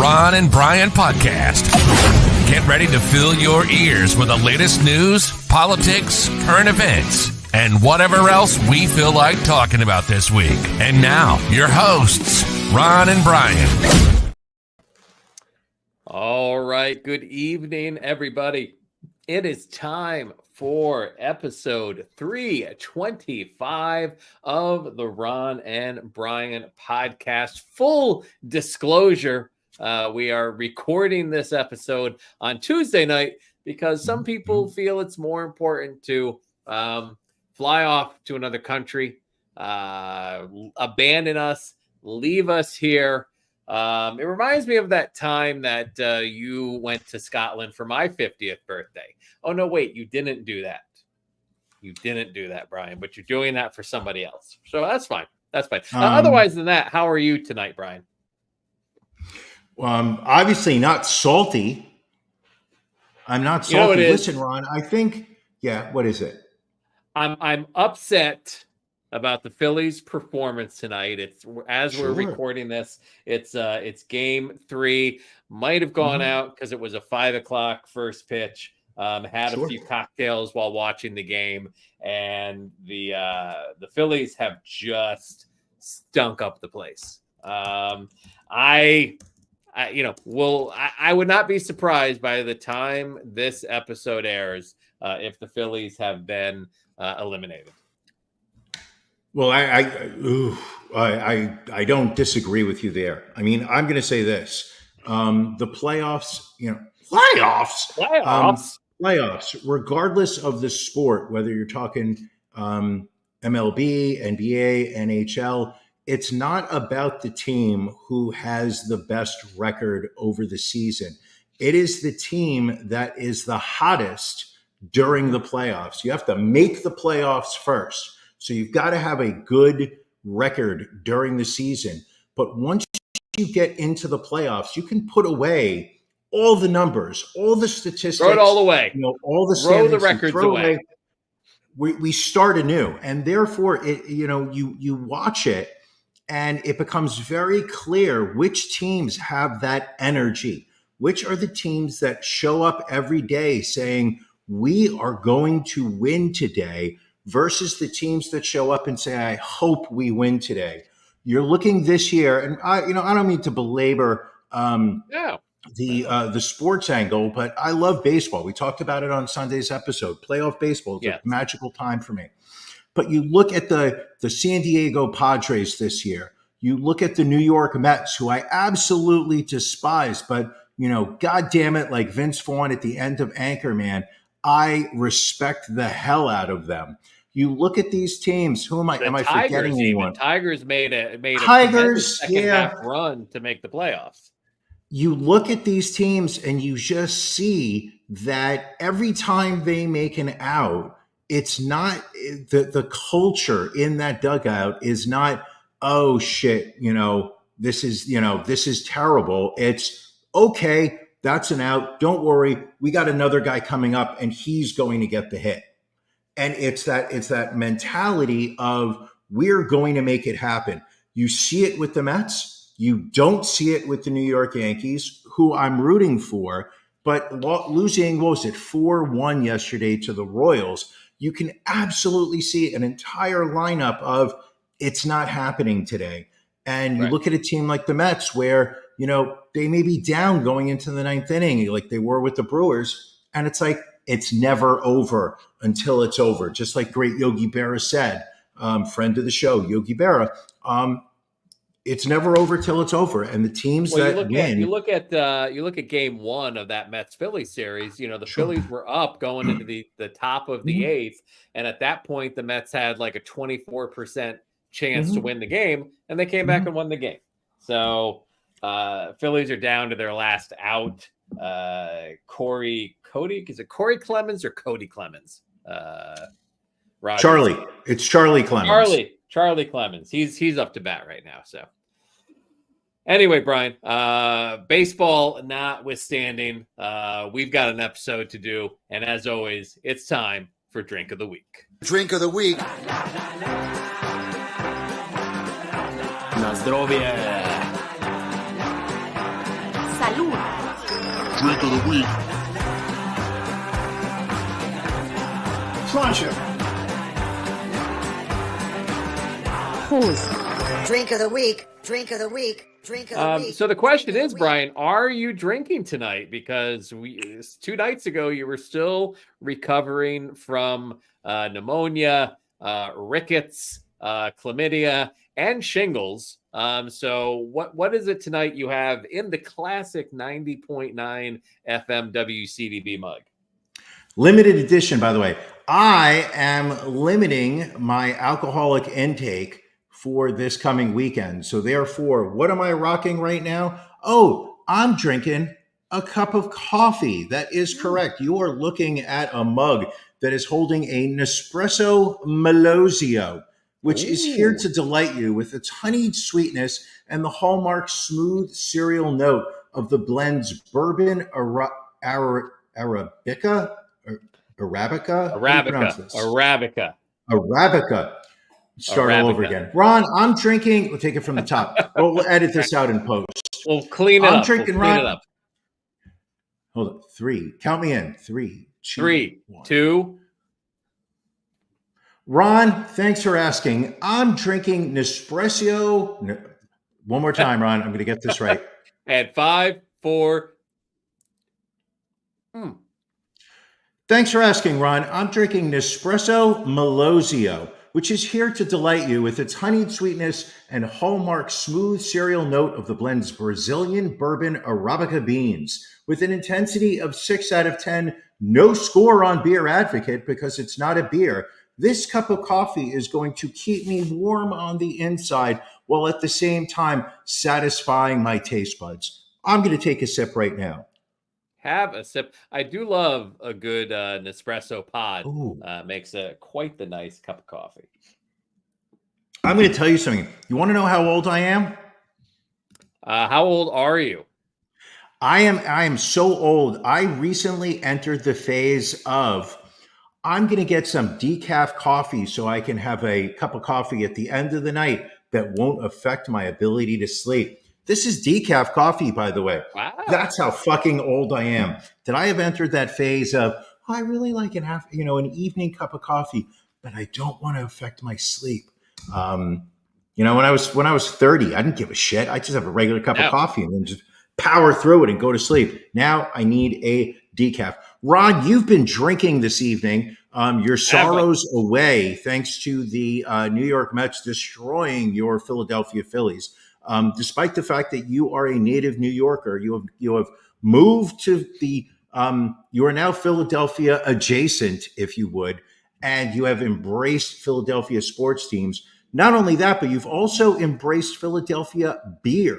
Ron and Brian podcast. Get ready to fill your ears with the latest news, politics, current events, and whatever else we feel like talking about this week. And now, your hosts, Ron and Brian. All right. Good evening, everybody. It is time for episode 325 of the Ron and Brian podcast. Full disclosure, we are recording this episode on Tuesday night because some people feel it's more important to fly off to another country, abandon us, leave us here. It reminds me of that time that you went to Scotland for my 50th birthday. Oh, no, wait, you didn't do that. You didn't do that, Brian, but you're doing that for somebody else. So that's fine. That's fine. Otherwise than that, how are you tonight, Brian? Obviously not salty. I'm not salty. You know what it is? Listen, Ron, I think, what is it? I'm upset about the Phillies' performance tonight. It's as we're recording this. It's game 3. Might have gone out because it was a 5:00 first pitch. Had a few cocktails while watching the game, and the Phillies have just stunk up the place. I would not be surprised by the time this episode airs if the Phillies have been eliminated. Well, I don't disagree with you there. I mean, I'm going to say this: the playoffs, playoffs, regardless of the sport, whether you're talking MLB, NBA, NHL, it's not about the team who has the best record over the season. It is the team that is the hottest during the playoffs. You have to make the playoffs first. So you've got to have a good record during the season. But once you get into the playoffs, you can put away all the numbers, all the statistics. Throw it all away. All the throw the records away. We start anew. And therefore, you watch it and it becomes very clear which teams have that energy. Which are the teams that show up every day saying, we are going to win today, versus the teams that show up and say, I hope we win today. You're looking this year, and I don't mean to belabor the sports angle, but I love baseball. We talked about it on Sunday's episode. Playoff baseball is a magical time for me. But you look at the San Diego Padres this year. You look at the New York Mets, who I absolutely despise, but God damn it, like Vince Vaughn at the end of Anchorman, I respect the hell out of them. You look at these teams. Who am I? Am I forgetting anyone? Tigers made a second half run to make the playoffs. You look at these teams and you just see that every time they make an out, it's not the culture in that dugout is not, oh shit, this is terrible. It's okay. That's an out. Don't worry. We got another guy coming up and he's going to get the hit. And it's that mentality of we're going to make it happen. You see it with the Mets. You don't see it with the New York Yankees, who I'm rooting for. But losing, 4-1 yesterday to the Royals, you can absolutely see an entire lineup of it's not happening today. And you look at a team like the Mets where, they may be down going into the 9th inning like they were with the Brewers. And it's like, it's never over until it's over. Just like great Yogi Berra said, friend of the show, Yogi Berra, it's never over till it's over. And the teams that win. You look at game 1 of that Mets-Phillies series. The Phillies were up going into the top of the 8th. And at that point, the Mets had like a 24% chance to win the game. And they came back and won the game. So Phillies are down to their last out. Cody, is it Corey Clemens or Cody Clemens? Charlie. It's Charlie Clemens. Charlie Clemens. He's up to bat right now. So anyway, Brian, baseball notwithstanding, we've got an episode to do. And as always, it's time for Drink of the Week. Drink of the Week. Na zdrowie. Drink of the week. Sláinte. Pause. Drink of the week. Drink of the week. Drink of the week. So the question is, Brian, are you drinking tonight? Because 2 nights ago you were still recovering from pneumonia, rickets, chlamydia, and shingles. So what is it tonight you have in the classic 90.9 FM WCDB mug? Limited edition, by the way. I am limiting my alcoholic intake for this coming weekend. So therefore, what am I rocking right now? Oh, I'm drinking a cup of coffee. That is correct. You are looking at a mug that is holding a Nespresso Melosio, which is here to delight you with its honeyed sweetness and the hallmark smooth cereal note of the blend's bourbon Arabica. Start all over again. Ron, I'm drinking. We'll take it from the top. We'll edit this out in post. We'll clean it up. Drinking, we'll clean Ron. it up. Hold on. 3. Count me in. 3, 2, 3, 1. 2. Ron, thanks for asking. I'm drinking Nespresso. One more time, Ron. I'm going to get this right. And 5, 4. Thanks for asking, Ron. I'm drinking Nespresso Melosio, which is here to delight you with its honeyed sweetness and hallmark smooth cereal note of the blend's Brazilian bourbon Arabica beans. With an intensity of 6 out of 10, no score on Beer Advocate because it's not a beer. This cup of coffee is going to keep me warm on the inside while at the same time satisfying my taste buds. I'm going to take a sip right now. Have a sip. I do love a good Nespresso pod. Makes quite the nice cup of coffee. I'm going to tell you something. You want to know how old I am? How old are you? I am so old. I recently entered the phase of I'm going to get some decaf coffee so I can have a cup of coffee at the end of the night that won't affect my ability to sleep. This is decaf coffee, by the way. Wow. That's how fucking old I am. That I have entered that phase of, I really like an evening cup of coffee, but I don't want to affect my sleep. When I was 30, I didn't give a shit. I just have a regular cup of coffee and then just power through it and go to sleep. Now I need a decaf. Ron, you've been drinking this evening. Your sorrows away thanks to the New York Mets destroying your Philadelphia Phillies. Despite the fact that you are a native New Yorker, you have moved to the you are now Philadelphia adjacent, if you would, and you have embraced Philadelphia sports teams. Not only that, but you've also embraced Philadelphia beer.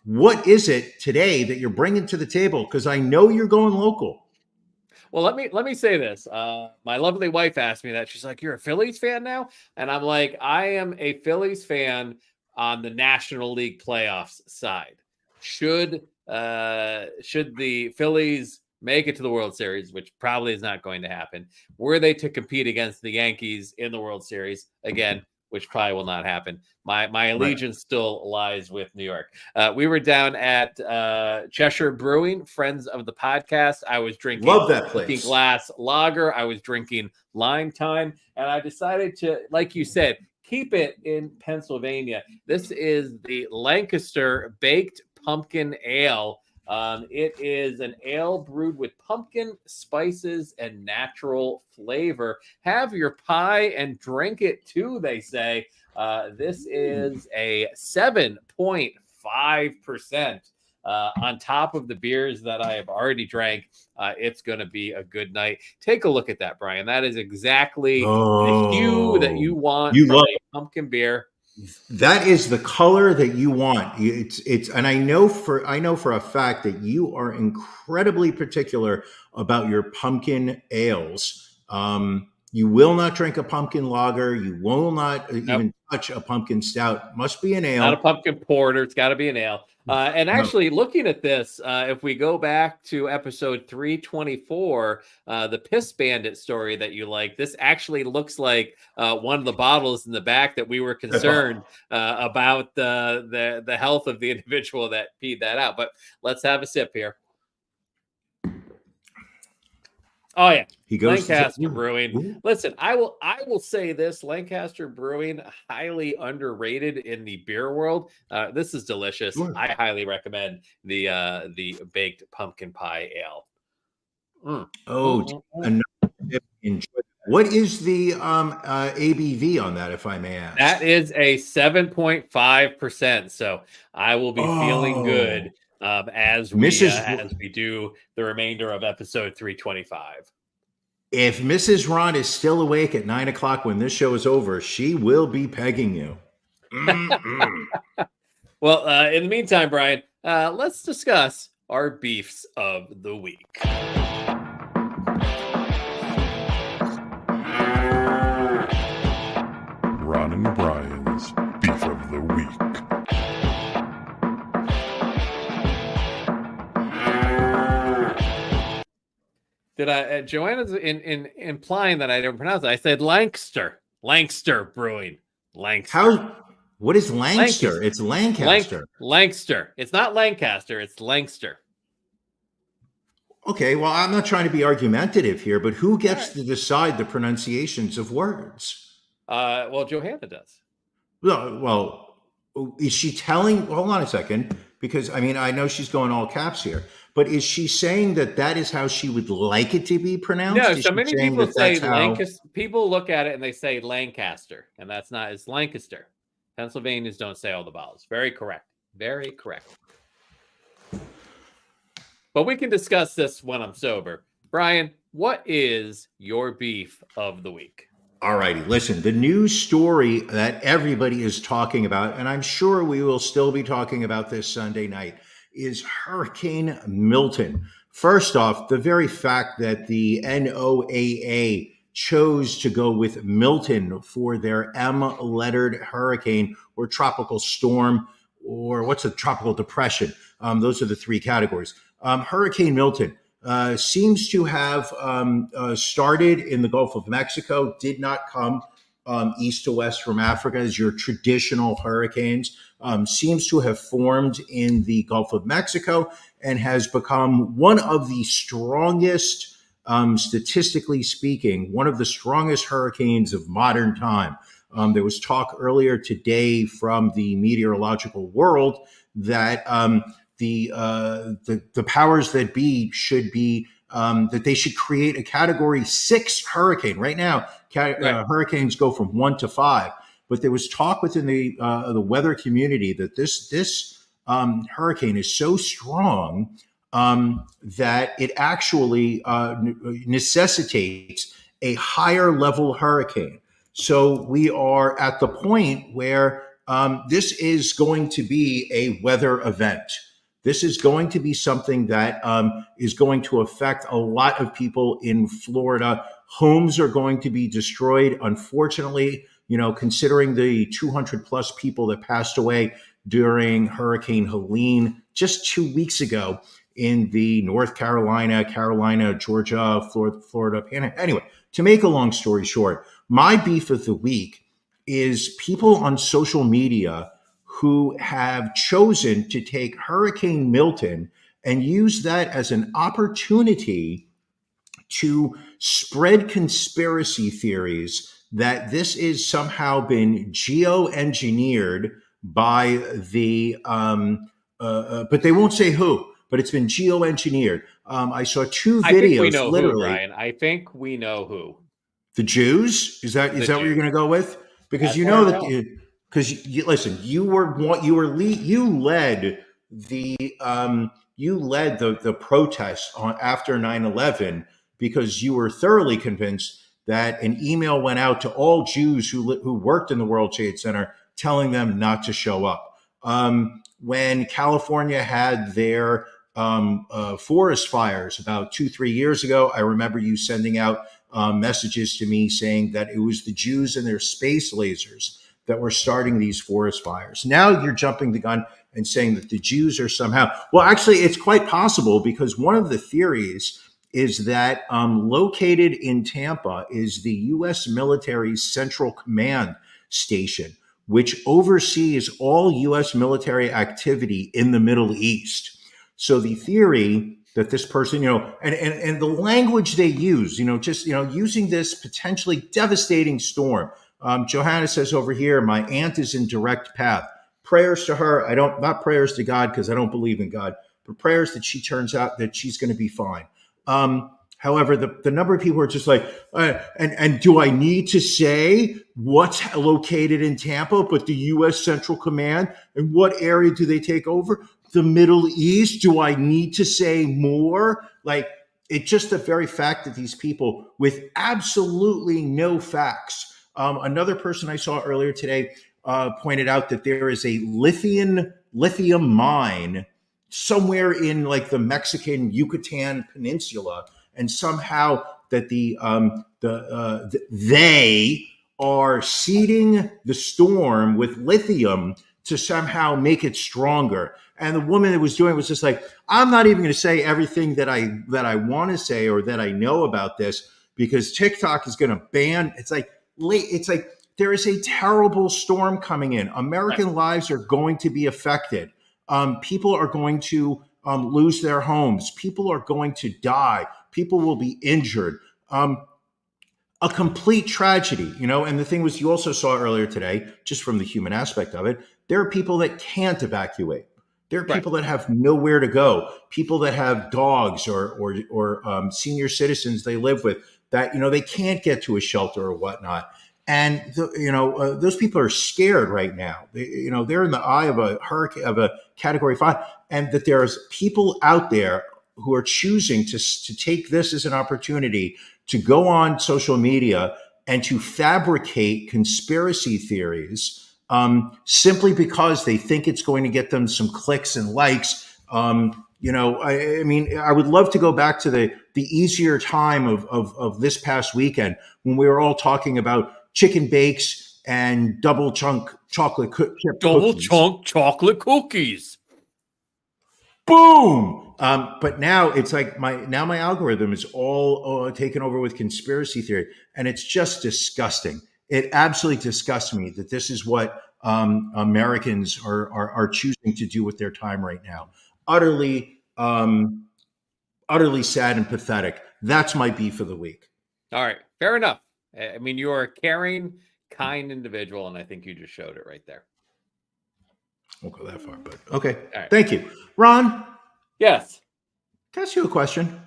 What is it today that you're bringing to the table? Because I know you're going local. Well, let me say this. My lovely wife asked me that. She's like, "You're a Phillies fan now?" And I'm like, "I am a Phillies fan on the National League playoffs side. Should the Phillies make it to the World Series, which probably is not going to happen, were they to compete against the Yankees in the World Series again, which probably will not happen, my allegiance still lies with New York." We were down at Cheshire Brewing, friends of the podcast. I was drinking Love that place. Glass lager. I was drinking Lime Time, and I decided to, like you said, keep it in Pennsylvania. This is the Lancaster Baked Pumpkin Ale. It is an ale brewed with pumpkin, spices, and natural flavor. Have your pie and drink it too, they say. This is a 7.5%. On top of the beers that I have already drank. It's going to be a good night. Take a look at that, Brian. That is exactly the hue that you want from a pumpkin beer. That is the color that you want. It's and I know for a fact that you are incredibly particular about your pumpkin ales. You will not drink a pumpkin lager. You will not even touch a pumpkin stout. Must be an ale. Not a pumpkin porter. It's got to be an ale. And actually, looking at this, if we go back to episode 324, the Piss Bandit story that you like, this actually looks like one of the bottles in the back that we were concerned about the health of the individual that peed that out. But let's have a sip here. Oh yeah, He goes Lancaster to Brewing. Ooh. Listen, I will say this: Lancaster Brewing, highly underrated in the beer world. This is delicious. Sure. I highly recommend the baked pumpkin pie ale. Oh, another tip. Enjoy. What is the ABV on that, if I may That ask? is a 7.5%. So I will be feeling good Oh, as Mrs. we do the remainder of episode 325. If Mrs. Ron is still awake at 9 o'clock when this show is over, she will be pegging you. Mm-mm. Well, in the meantime, Brian, let's discuss our beefs of the week. Ron and Brian's Beef of the Week. Did I? Joanna's in implying that I didn't pronounce it. I said Lancaster Brewing. Lancaster. What is Lancaster? Lancaster. It's Lancaster. Lancaster. It's not Lancaster. It's Lancaster. Okay, well, I'm not trying to be argumentative here, but who gets to decide the pronunciations of words? Well, Johanna does. Well, is she telling? Hold on a second, because I mean, I know she's going all caps here, but is she saying that that is how she would like it to be pronounced? No, Is so she many saying people that say that's how- Lancaster. People look at it and they say Lancaster, and that's not. It's Lancaster. Pennsylvanians don't say all the vowels. Very correct. Very correct. But we can discuss this when I'm sober. Brian, what is your beef of the week? All righty. Listen, the news story that everybody is talking about, and I'm sure we will still be talking about this Sunday night, is Hurricane Milton. First off, the very fact that the NOAA chose to go with Milton for their M-lettered hurricane or tropical storm, or what's a tropical depression? Those are the three categories. Hurricane Milton seems to have started in the Gulf of Mexico, did not come east to west from Africa as your traditional hurricanes, seems to have formed in the Gulf of Mexico and has become one of the strongest, statistically speaking, one of the strongest hurricanes of modern time. There was talk earlier today from the meteorological world that the powers that be should be that they should create a Category 6 hurricane. Right now, hurricanes go from 1 to 5, but there was talk within the weather community that this hurricane is so strong that it actually necessitates a higher level hurricane. So we are at the point where this is going to be a weather event. This is going to be something that is going to affect a lot of people in Florida. Homes are going to be destroyed. Unfortunately, considering the 200 plus people that passed away during Hurricane Helene just 2 weeks ago in the North Carolina, Georgia, Florida. Anyway, to make a long story short, my beef of the week is people on social media who have chosen to take Hurricane Milton and use that as an opportunity to spread conspiracy theories that this is somehow been geoengineered by the, but they won't say who, but it's been geoengineneered. I saw two videos. I think we know literally. who, Brian. I think we know who. The Jews? Is that what you're going to go with? Because That's where that. Because listen, you led the protests after 9/11 because you were thoroughly convinced that an email went out to all Jews who worked in the World Trade Center telling them not to show up. When California had their forest fires about 2-3 years ago, I remember you sending out messages to me saying that it was the Jews and their space lasers that were starting these forest fires. Now you're jumping the gun and saying that the Jews are somehow, well, actually, it's quite possible because one of the theories is that located in Tampa is the U.S. military's Central Command Station, which oversees all U.S. military activity in the Middle East. So the theory that this person, and the language they use, using this potentially devastating storm. Johanna says over here, my aunt is in direct path. Prayers to her. Not prayers to God, because I don't believe in God, but prayers that she turns out that she's going to be fine. However, the number of people are just like, and do I need to say what's located in Tampa, but the U.S. Central Command, and what area do they take over? The Middle East. Do I need to say more? Like, it's just the very fact that these people with absolutely no facts. Another person I saw earlier today pointed out that there is a lithium mine somewhere in like the Mexican Yucatan Peninsula, and somehow that they are seeding the storm with lithium to somehow make it stronger. And the woman that was doing it was just like, I'm not even going to say everything that I want to say or that I know about this, because TikTok is going to ban. It's like there is a terrible storm coming in. American lives are going to be affected. People are going to lose their homes. People are going to die. People will be injured. A complete tragedy, And the thing was, you also saw earlier today, just from the human aspect of it, there are people that can't evacuate. There are people that have nowhere to go. People that have dogs or senior citizens they live with that they can't get to a shelter or whatnot. And those people are scared right now. They're in the eye of a hurricane, of a Category 5, and that there's people out there who are choosing to take this as an opportunity to go on social media and to fabricate conspiracy theories simply because they think it's going to get them some clicks and likes. I mean, I would love to go back to the easier time of this past weekend when we were all talking about chicken bakes and double chunk chocolate cookies. Boom. But now it's like my algorithm is all taken over with conspiracy theory, and it's just disgusting. It absolutely disgusts me that this is what Americans are choosing to do with their time right now. Utterly sad and pathetic. That's my beef of the week. All right, fair enough. I mean, you're a caring, kind individual, and I think you just showed it right there. Won't go that far, but okay. All right. Thank you. Ron? Yes? Can I ask you a question?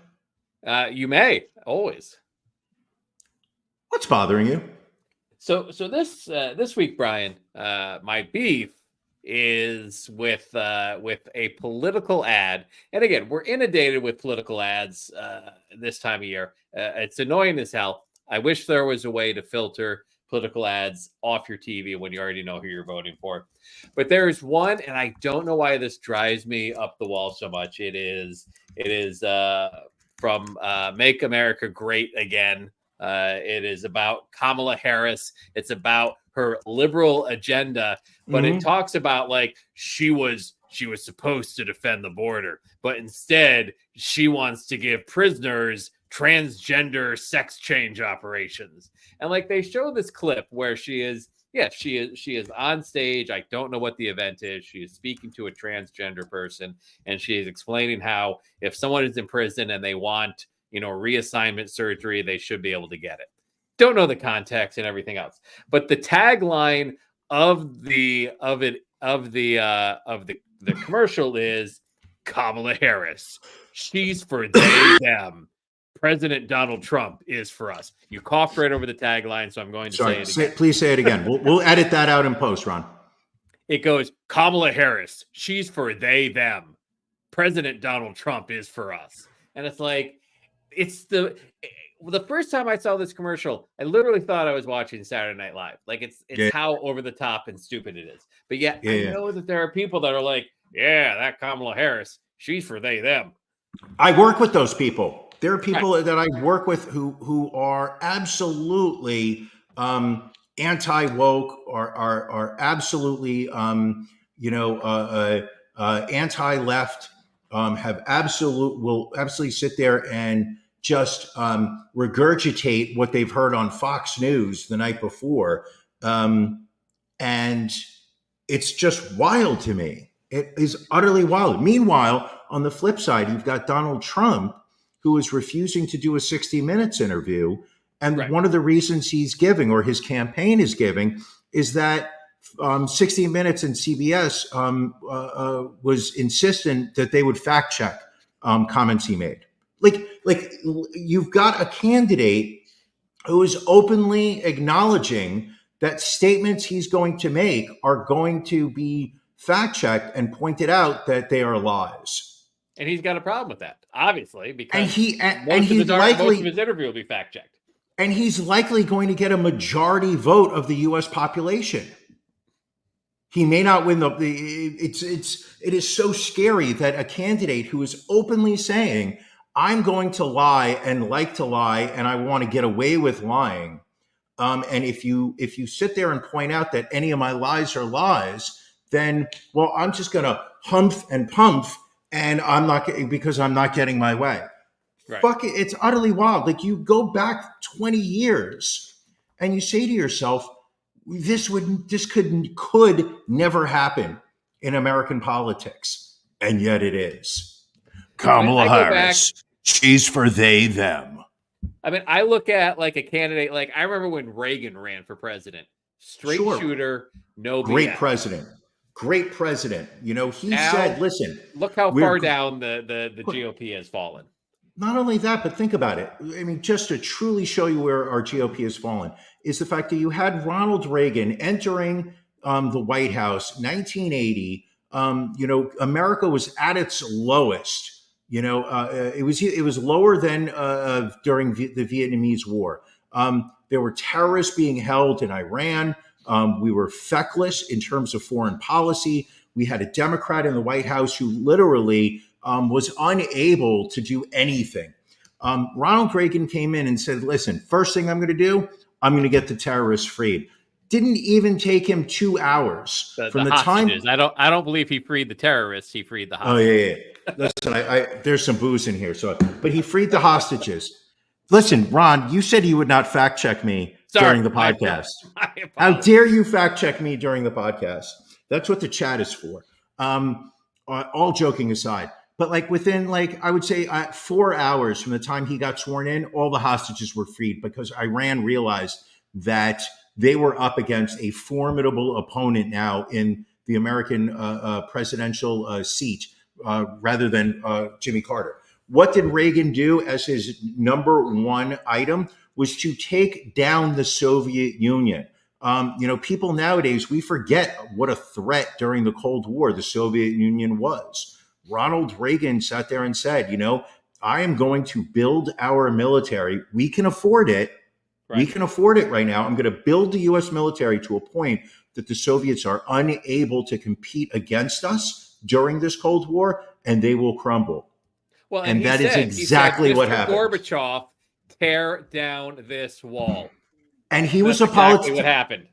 You may, always. What's bothering you? So this week, Brian, my beef is with a political ad. And again, we're inundated with political ads this time of year. It's annoying as hell. I wish there was a way to filter political ads off your TV when you already know who you're voting for. But there is one, and I don't know why this drives me up the wall so much. It is from Make America Great Again. It is about Kamala Harris. It's about her liberal agenda, but it talks about like she was supposed to defend the border, but instead she wants to give prisoners transgender sex change operations. And like they show this clip where she is on stage. I don't know what the event is. She is speaking to a transgender person, and she is explaining how if someone is in prison and they want, reassignment surgery, they should be able to get it. Don't know the context and everything else. But the tagline of the commercial is Kamala Harris. She's for they, them. President Donald Trump is for us. You coughed right over the tagline, so I'm going to say it again. Please say it again. We'll edit that out in post, Ron. It goes, Kamala Harris. She's for they, them. President Donald Trump is for us. And it's like, it's the first time I saw this commercial, I literally thought I was watching Saturday Night Live. Like it's how over the top and stupid it is. But I know that there are people that are like, yeah, that Kamala Harris, she's for they, them. I work with those people. There are people that I work with who are absolutely anti-woke, are absolutely anti-left, will absolutely sit there and just regurgitate what they've heard on Fox News the night before. And it's just wild to me. It is utterly wild. Meanwhile, on the flip side, you've got Donald Trump, who is refusing to do a 60 Minutes interview. And one of the reasons he's giving, or his campaign is giving, is that 60 Minutes and CBS was insistent that they would fact check comments he made. Like you've got a candidate who is openly acknowledging that statements he's going to make are going to be fact checked and pointed out that they are lies. And he's got a problem with that, obviously, because most of his interview will be fact checked. And he's likely going to get a majority vote of the U.S. population. He may not win it is so scary that a candidate who is openly saying, I'm going to lie and like to lie, and I want to get away with lying. And if you sit there and point out that any of my lies are lies, then, well, I'm just going to humph and pump, and because I'm not getting my way. Right. Fuck it. It's utterly wild. Like, you go back 20 years and you say to yourself, this could never happen in American politics. And yet it is. Kamala Harris, she's for they, them. I mean, I look at like a candidate, like I remember when Reagan ran for president, straight shooter, no great BS. Great president. You know, he said, listen, look how far down the GOP has fallen. Not only that, but think about it. I mean, just to truly show you where our GOP has fallen is the fact that you had Ronald Reagan entering the White House, 1980. America was at its lowest. It was lower than during the Vietnamese War. There were terrorists being held in Iran. We were feckless in terms of foreign policy. We had a Democrat in the White House who literally was unable to do anything. Ronald Reagan came in and said, listen, first thing I'm going to do, I'm going to get the terrorists freed. Didn't even take him 2 hours from the time. I don't believe he freed the terrorists. He freed the hostages. Oh yeah. Listen, there's some booze in here, but he freed the hostages. Listen, Ron, you said you would not fact check me during the podcast. How dare you fact check me during the podcast? That's what the chat is for. All joking aside, but within I would say 4 hours from the time he got sworn in, all the hostages were freed because Iran realized that they were up against a formidable opponent now in the American presidential seat rather than Jimmy Carter. What did Reagan do as his number one item? Was to take down the Soviet Union. People nowadays, we forget what a threat during the Cold War the Soviet Union was. Ronald Reagan sat there and said, I am going to build our military. We can afford it. Right. We can afford it right now. I'm going to build the U.S. military to a point that the Soviets are unable to compete against us during this Cold War, and they will crumble. Well, and that is exactly what happened. Gorbachev, tear down this wall. And he was a politician. What happened?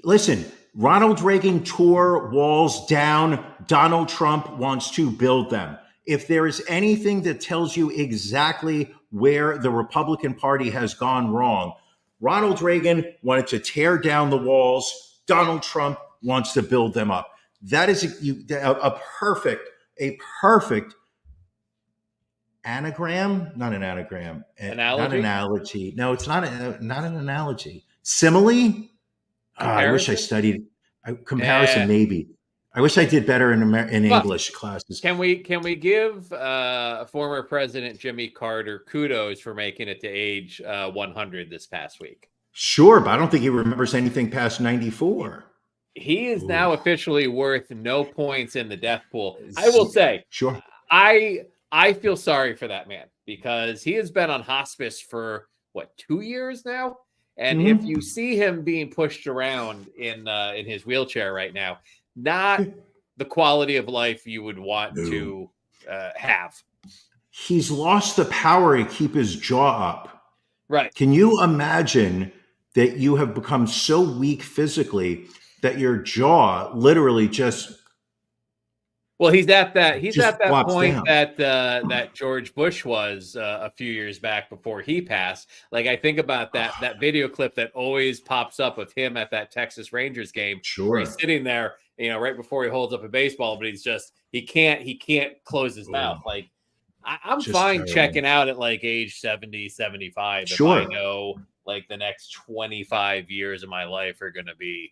Listen, Ronald Reagan tore walls down. Donald Trump wants to build them. If there is anything that tells you exactly where the Republican Party has gone wrong, Ronald Reagan wanted to tear down the walls. Donald Trump wants to build them up. That is a perfect anagram, not an anagram. Analogy? Not an analogy. No, it's not an analogy. Simile? I wish I studied comparison. Maybe. I wish I did better in English classes. Can we give former President Jimmy Carter kudos for making it to age 100 this past week? Sure, but I don't think he remembers anything past 94. He is now officially worth no points in the death pool. I will say, sure. I feel sorry for that man because he has been on hospice for 2 years now, and if you see him being pushed around in his wheelchair right now, not the quality of life you would want to have. He's lost the power to keep his jaw up. Right? Can you imagine that you have become so weak physically that your jaw literally just Well, he's at that Just flops point down. that George Bush was a few years back before he passed. Like, I think about that video clip that always pops up of him at that Texas Rangers game where he's Sure. sitting there, right before he holds up a baseball, but he can't close his mouth. Like, I'm Just fine terrible. checking out at like age 70, 75 if Sure. I know like the next 25 years of my life are going to be,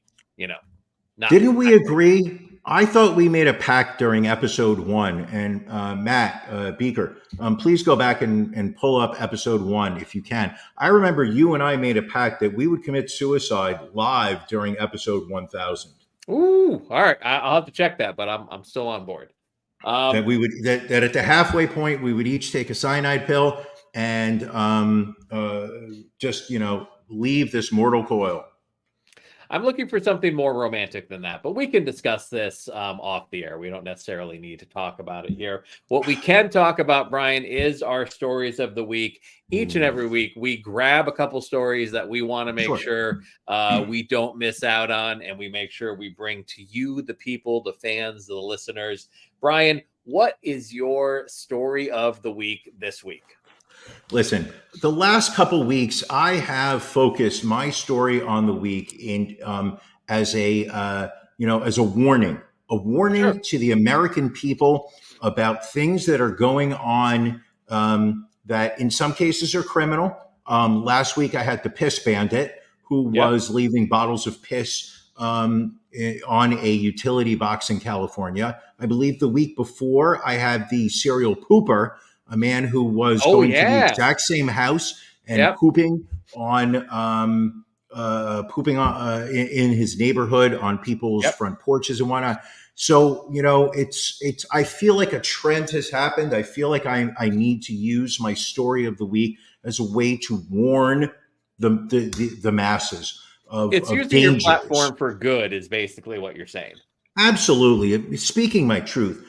not. Didn't we agree? I thought we made a pact during episode 1. And Matt Beaker, please go back and pull up episode 1 if you can. I remember you and I made a pact that we would commit suicide live during episode 1000. Ooh, all right. I'll have to check that, but I'm still on board. That we would that at the halfway point we would each take a cyanide pill and just leave this mortal coil. I'm looking for something more romantic than that, but we can discuss this off the air. We don't necessarily need to talk about it here. What we can talk about, Brian, is our stories of the week. Each and every week, we grab a couple stories that we want to make sure we don't miss out on, and we make sure we bring to you, the people, the fans, the listeners. Brian, what is your story of the week this week? Listen, the last couple weeks, I have focused my story on the week in as a warning, Sure. to the American people about things that are going on that in some cases are criminal. Last week, I had the piss bandit who was leaving bottles of piss on a utility box in California. I believe the week before, I had the serial pooper, a man who was going to the exact same house and pooping on in his neighborhood on people's front porches and whatnot. So it's I feel like a trend has happened. I feel like I need to use my story of the week as a way to warn the masses of it's using dangers. Your platform for good is basically what you're saying. Absolutely. Speaking my truth.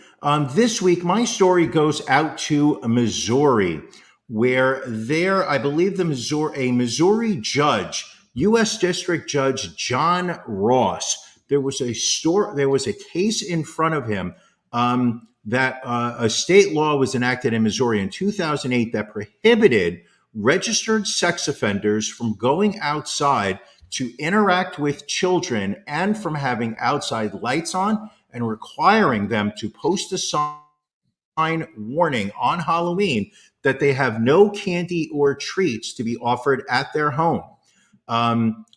This week, my story goes out to Missouri, where I believe a Missouri judge, U.S. District Judge John Ross, there was a case in front of him that a state law was enacted in Missouri in 2008 that prohibited registered sex offenders from going outside to interact with children and from having outside lights on, and requiring them to post a sign warning on Halloween that they have no candy or treats to be offered at their home.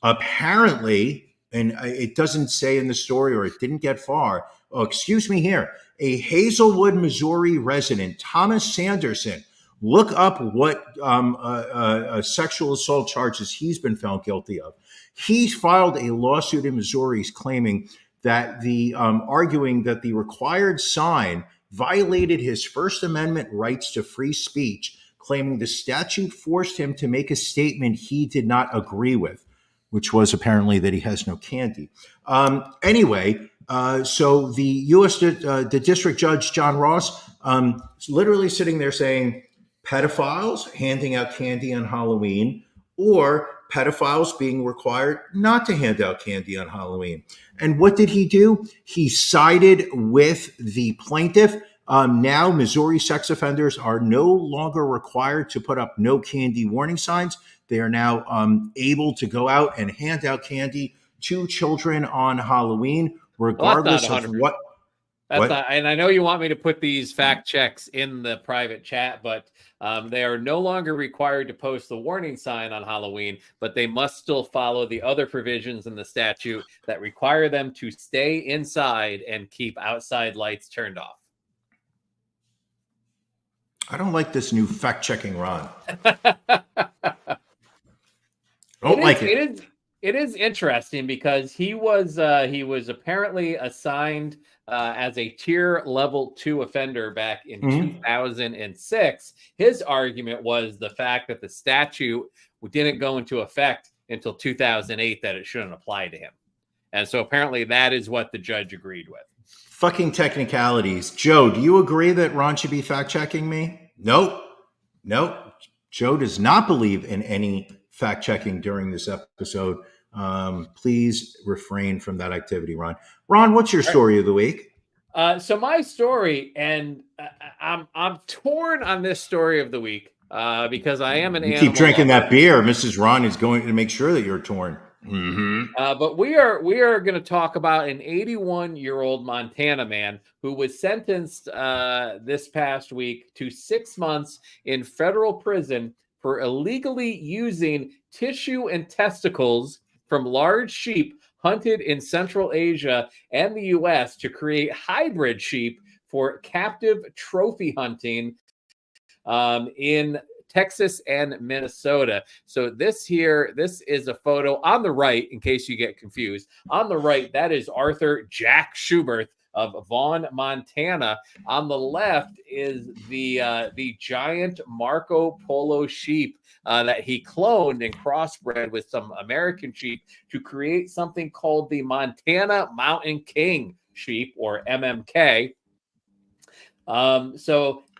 Apparently, and it doesn't say in the story, or it didn't get far. Oh, excuse me here. A Hazelwood, Missouri resident, Thomas Sanderson, look up what sexual assault charges he's been found guilty of. He filed a lawsuit in Missouri claiming that arguing that the required sign violated his First Amendment rights to free speech, claiming the statute forced him to make a statement he did not agree with, which was apparently that he has no candy. So the U.S. the District Judge John Ross literally sitting there saying pedophiles handing out candy on Halloween, or pedophiles being required not to hand out candy on Halloween. And what did he do? He sided with the plaintiff. Now, Missouri sex offenders are no longer required to put up no candy warning signs. They are now able to go out and hand out candy to children on Halloween, regardless of what. And I know you want me to put these fact checks in the private chat, but they are no longer required to post the warning sign on Halloween, but they must still follow the other provisions in the statute that require them to stay inside and keep outside lights turned off. I don't like this new fact checking, Ron. It is interesting because he was apparently assigned as a tier level 2 offender back in 2006. His argument was the fact that the statute didn't go into effect until 2008, that it shouldn't apply to him. And so apparently that is what the judge agreed with. Fucking technicalities. Joe, do you agree that Ron should be fact checking me? Nope. Joe does not believe in any fact checking during this episode. Please refrain from that activity, Ron. Ron, what's your story of the week? So my story, and I'm torn on this story of the week because I am an You animal keep drinking lover. that beer. Mrs. Ron is going to make sure that you're torn. Mm-hmm. But we are going to talk about an 81-year-old Montana man who was sentenced this past week to 6 months in federal prison for illegally using tissue and testicles from large sheep hunted in Central Asia and the U.S. to create hybrid sheep for captive trophy hunting in Texas and Minnesota. So this is a photo on the right, in case you get confused. On the right, that is Arthur Jack Schubert of Vaughn, Montana. On the left is the giant Marco Polo sheep that he cloned and crossbred with some American sheep to create something called the Montana Mountain King sheep, or MMK.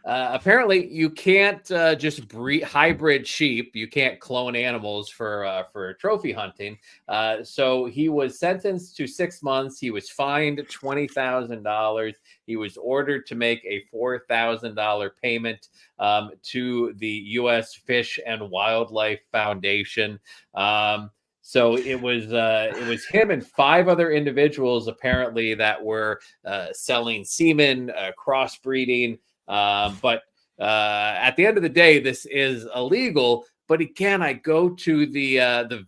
Apparently, you can't just breed hybrid sheep. You can't clone animals for trophy hunting. So he was sentenced to 6 months. He was fined $20,000. He was ordered to make a $4,000 payment to the U.S. Fish and Wildlife Foundation. So it was him and 5 other individuals apparently that were selling semen, crossbreeding. But at the end of the day, this is illegal. But again, I go to the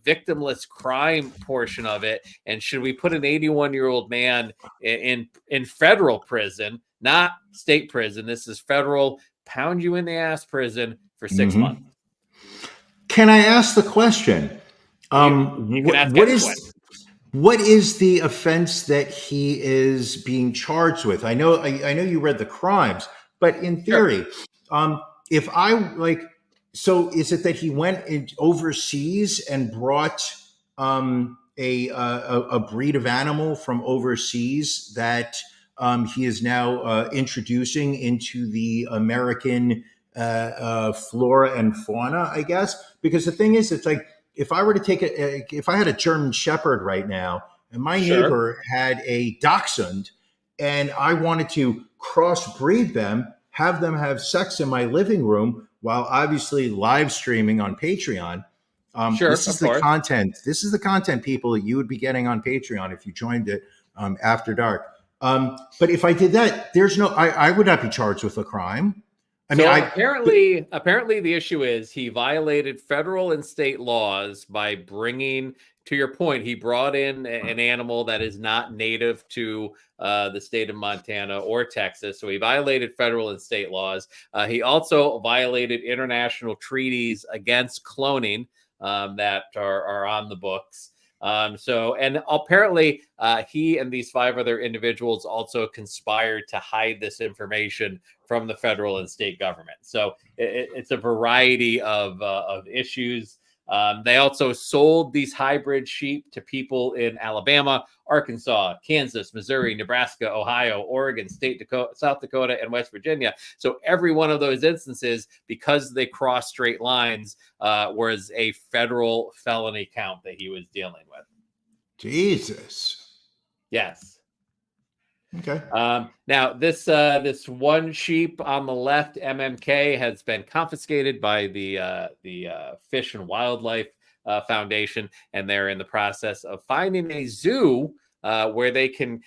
victimless crime portion of it, and should we put an 81-year-old man in federal prison, not state prison? This is federal, pound you in the ass prison for 6 months. Can I ask the question? What is the offense that he is being charged with? I know you read the crimes, but in theory, if I so is it that he went overseas and brought a breed of animal from overseas that he is now introducing into the American flora and fauna, I guess? Because the thing is, it's like, if I were to take if I had a German Shepherd right now, and my neighbor had a Dachshund, and I wanted to crossbreed them, have sex in my living room while obviously live streaming on Patreon. This is the content. This is the content, people, that you would be getting on Patreon if you joined it after dark. But if I did that, I would not be charged with a crime. Apparently the issue is he violated federal and state laws by bringing, to your point, he brought in an animal that is not native to the state of Montana or Texas. So he violated federal and state laws. He also violated international treaties against cloning that are on the books. And apparently he and these 5 other individuals also conspired to hide this information from the federal and state government. So it's a variety of issues. They also sold these hybrid sheep to people in Alabama, Arkansas, Kansas, Missouri, Nebraska, Ohio, Oregon, South Dakota, and West Virginia. So every one of those instances, because they cross straight lines, was a federal felony count that he was dealing with. Jesus. Yes. Okay. Now, this one sheep on the left, MMK, has been confiscated by the Fish and Wildlife Foundation, and they're in the process of finding a zoo where they can.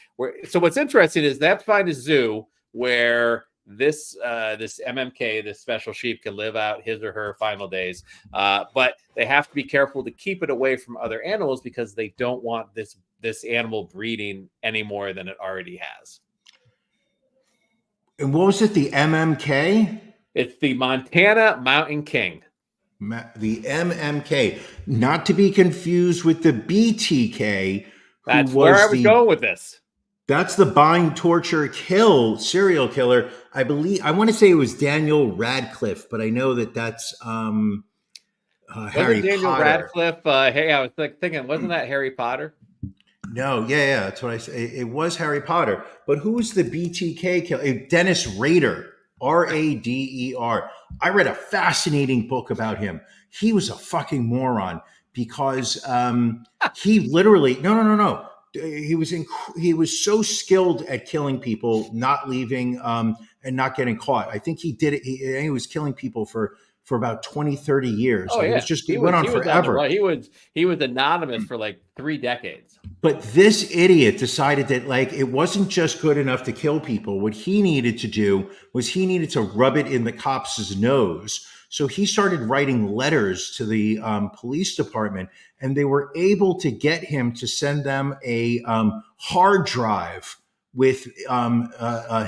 So what's interesting is they have to find a zoo where this MMK, this special sheep, can live out his or her final days. But they have to be careful to keep it away from other animals because they don't want this animal breeding any more than it already has. And what was it? The MMK? It's the Montana Mountain King. The MMK, not to be confused with the BTK. That's where I was going with this. That's the bind, torture, kill serial killer. I want to say it was Daniel Radcliffe, but I know that's Harry Daniel Potter. Radcliffe. Hey, I was thinking, wasn't that Harry Potter? No, yeah, that's what I say. It was Harry Potter. But who's the BTK killer? Dennis Rader, Rader. I read a fascinating book about him. He was a fucking moron because he literally, no. he was so skilled at killing people, not leaving, and not getting caught. I think he did it. He was killing people for about 20, 30 years. Oh, Like yeah. it went on forever. He was anonymous for like 3 decades. But this idiot decided that like it wasn't just good enough to kill people. What he needed to do was he needed to rub it in the cops' nose. So he started writing letters to the police department, and they were able to get him to send them a hard drive with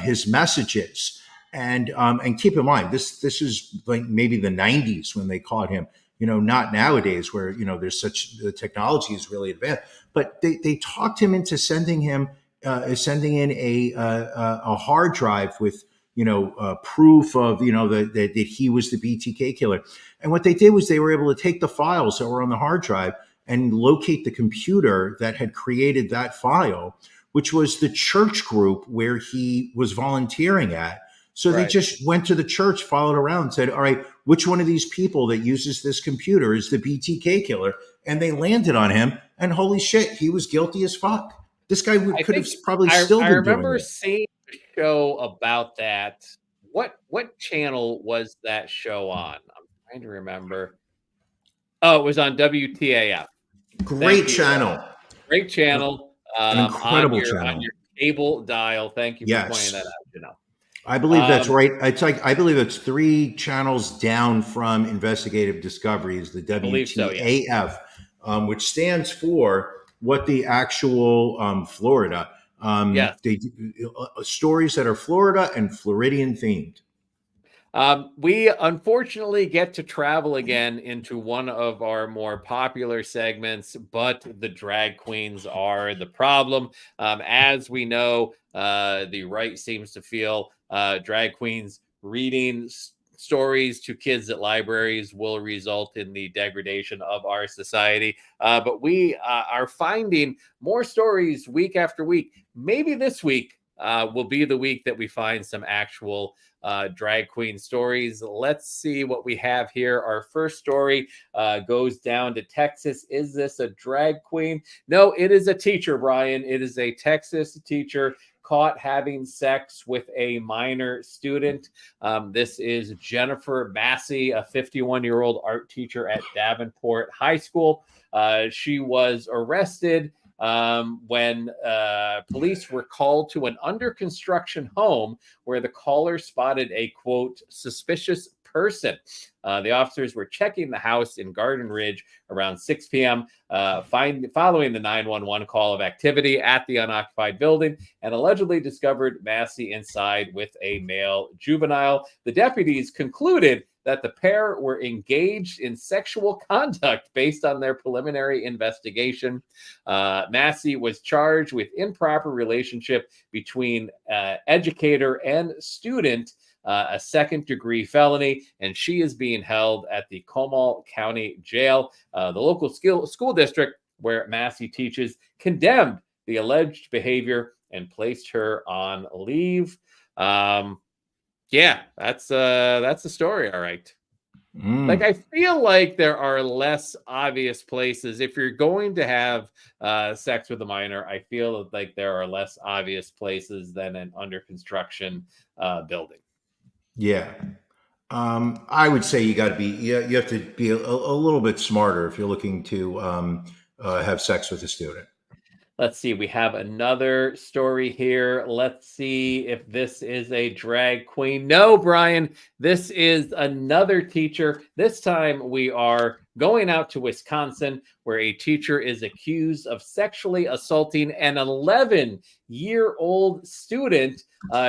his messages. And keep in mind, this is like maybe the 90s when they caught him. Not nowadays where the technology is really advanced. But they talked him into sending in a hard drive with proof of that he was the BTK killer. And what they did was they were able to take the files that were on the hard drive and locate the computer that had created that file, which was the church group where he was volunteering at. So They just went to the church, followed around, and said, all right, which one of these people that uses this computer is the BTK killer? And they landed on him, and holy shit, he was guilty as fuck. This guy could have probably still been doing it. I remember seeing a show about that. What channel was that show on? I'm trying to remember. Oh, it was on WTAF. Great channel. Great channel. An incredible channel. On your cable dial. Thank you for pointing that out. I believe that's right. I believe it's 3 channels down from Investigative Discoveries, the WTAF, which stands for what the actual Florida. They stories that are Florida and Floridian themed. We unfortunately get to travel again into one of our more popular segments, but the drag queens are the problem. As we know, the right seems to feel drag queens reading stories to kids at libraries will result in the degradation of our society. But we are finding more stories week after week. Maybe this week will be the week that we find some actual drag queen stories. Let's see what we have here. Our first story goes down to Texas. Is this a drag queen? No, it is a teacher, Brian. It is a Texas teacher caught having sex with a minor student. This is Jennifer Massey, a 51-year-old art teacher at Davenport High School. She was arrested when police were called to an under construction home where the caller spotted a, quote, suspicious person. The officers were checking the house in Garden Ridge around 6 p.m., following the 911 call of activity at the unoccupied building, and allegedly discovered Massey inside with a male juvenile. The deputies concluded that the pair were engaged in sexual conduct based on their preliminary investigation. Massey was charged with improper relationship between educator and student, a second-degree felony, and she is being held at the Comal County Jail. The local school district where Massey teaches condemned the alleged behavior and placed her on leave. Yeah, that's the story. All right. Like, I feel like there are less obvious places. If you're going to have sex with a minor, I feel like there are less obvious places than an under construction building. Yeah. I would say you have to be a little bit smarter if you're looking to have sex with a student. Let's see. We have another story here. Let's see if this is a drag queen. No, Brian, this is another teacher. This time we are going out to Wisconsin, where a teacher is accused of sexually assaulting an 11-year-old student.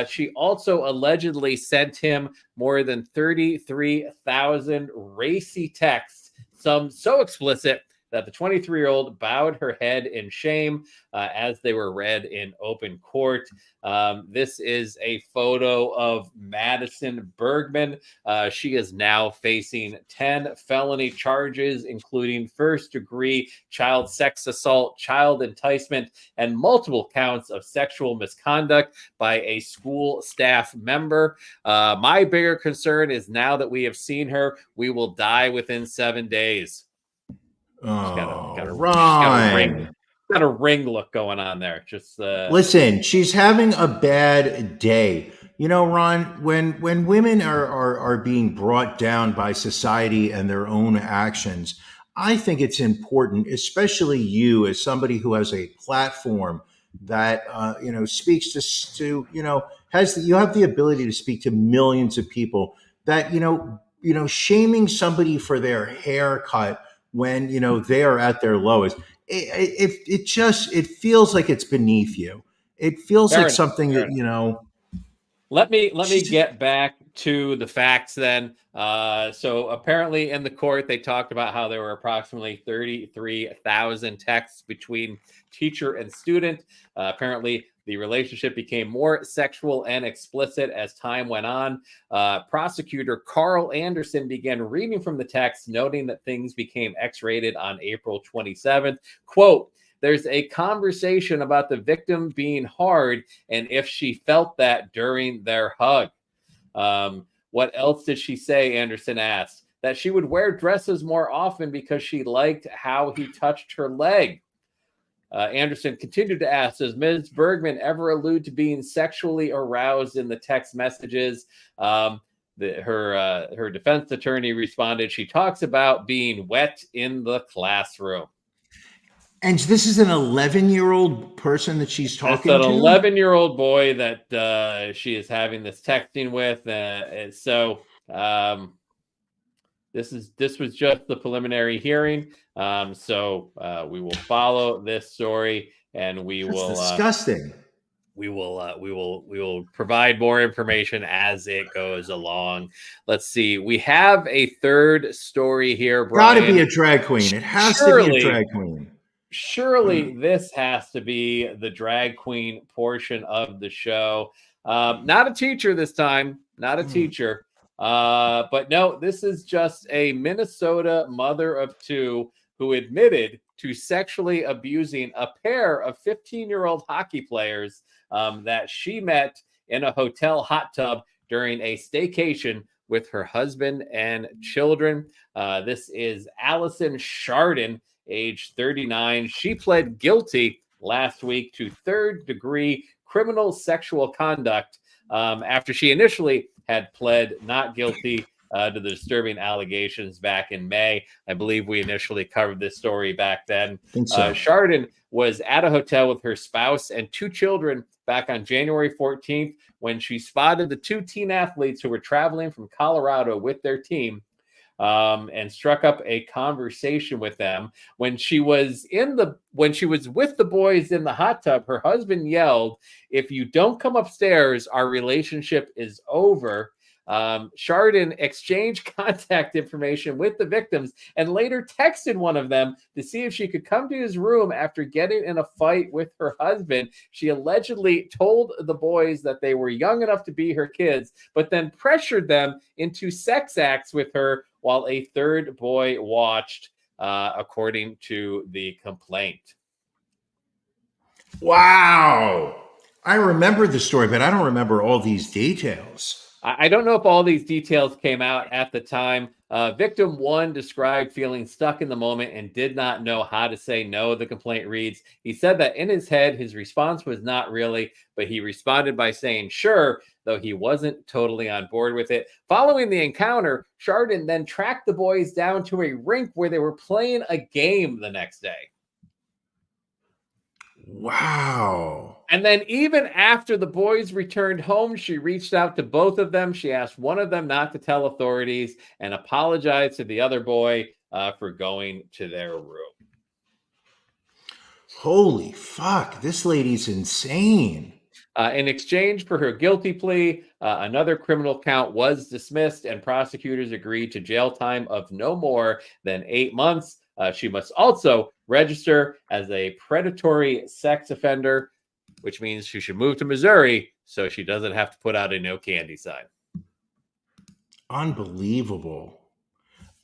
She also allegedly sent him more than 33,000 racy texts, some so explicit that the 23-year-old bowed her head in shame as they were read in open court. This is a photo of Madison Bergman. She is now facing 10 felony charges, including first-degree child sex assault, child enticement, and multiple counts of sexual misconduct by a school staff member. My bigger concern is now that we have seen her, we will die within 7 days. Oh, Ron. got a ring look going on there. Just listen, she's having a bad day. You know, Ron, when women are being brought down by society and their own actions, I think it's important, especially you as somebody who has a platform that speaks to you have the ability to speak to millions of people, that shaming somebody for their haircut when they are at their lowest, it feels like it's beneath you. It feels Fair like enough, something fair that enough. Let me get back to the facts then. So apparently in the court, they talked about how there were approximately 33,000 texts between teacher and student. Apparently the relationship became more sexual and explicit as time went on. Prosecutor Carl Anderson began reading from the text, noting that things became X-rated on April 27th. Quote, "There's a conversation about the victim being hard and if she felt that during their hug." What else did she say? Anderson asked. That she would wear dresses more often because she liked how he touched her leg. Anderson continued to ask, does Ms. Bergman ever allude to being sexually aroused in the text messages? Her defense attorney responded, she talks about being wet in the classroom. And this is an 11-year-old person that she's talking to? That's an 11-year-old boy that she is having this texting with. This was just the preliminary hearing. So we will follow this story, and That's disgusting. We will provide more information as it goes along. Let's see. We have a third story here, Brian. Got to be a drag queen. It has to be a drag queen. Surely this has to be the drag queen portion of the show. Not a teacher this time. Not a teacher. But no, this is just a Minnesota mother of two who admitted to sexually abusing a pair of 15-year-old hockey players that she met in a hotel hot tub during a staycation with her husband and children. This is Allison Chardon, age 39. She pled guilty last week to third-degree criminal sexual conduct after she initially had pled not guilty to the disturbing allegations back in May. I believe we initially covered this story back then. Chardon was at a hotel with her spouse and two children back on January 14th when she spotted the two teen athletes who were traveling from Colorado with their team and struck up a conversation with them. When she was with the boys in the hot tub, her husband yelled, "If you don't come upstairs, our relationship is over." Chardon exchanged contact information with the victims and later texted one of them to see if she could come to his room after getting in a fight with her husband. She allegedly told the boys that they were young enough to be her kids, but then pressured them into sex acts with her while a third boy watched, according to the complaint. Wow. I remember the story, but I don't remember all these details. I don't know if all these details came out at the time. Victim one described feeling stuck in the moment and did not know how to say no, the complaint reads. He said that in his head, his response was not really, but he responded by saying sure, though he wasn't totally on board with it. Following the encounter, Chardon then tracked the boys down to a rink where they were playing a game the next day. Wow. And then even after the boys returned home, she reached out to both of them. She asked one of them not to tell authorities and apologized to the other boy for going to their room. Holy fuck. This lady's insane. In exchange for her guilty plea, another criminal count was dismissed and prosecutors agreed to jail time of no more than 8 months. She must also register as a predatory sex offender, which means she should move to Missouri so she doesn't have to put out a no candy sign. Unbelievable.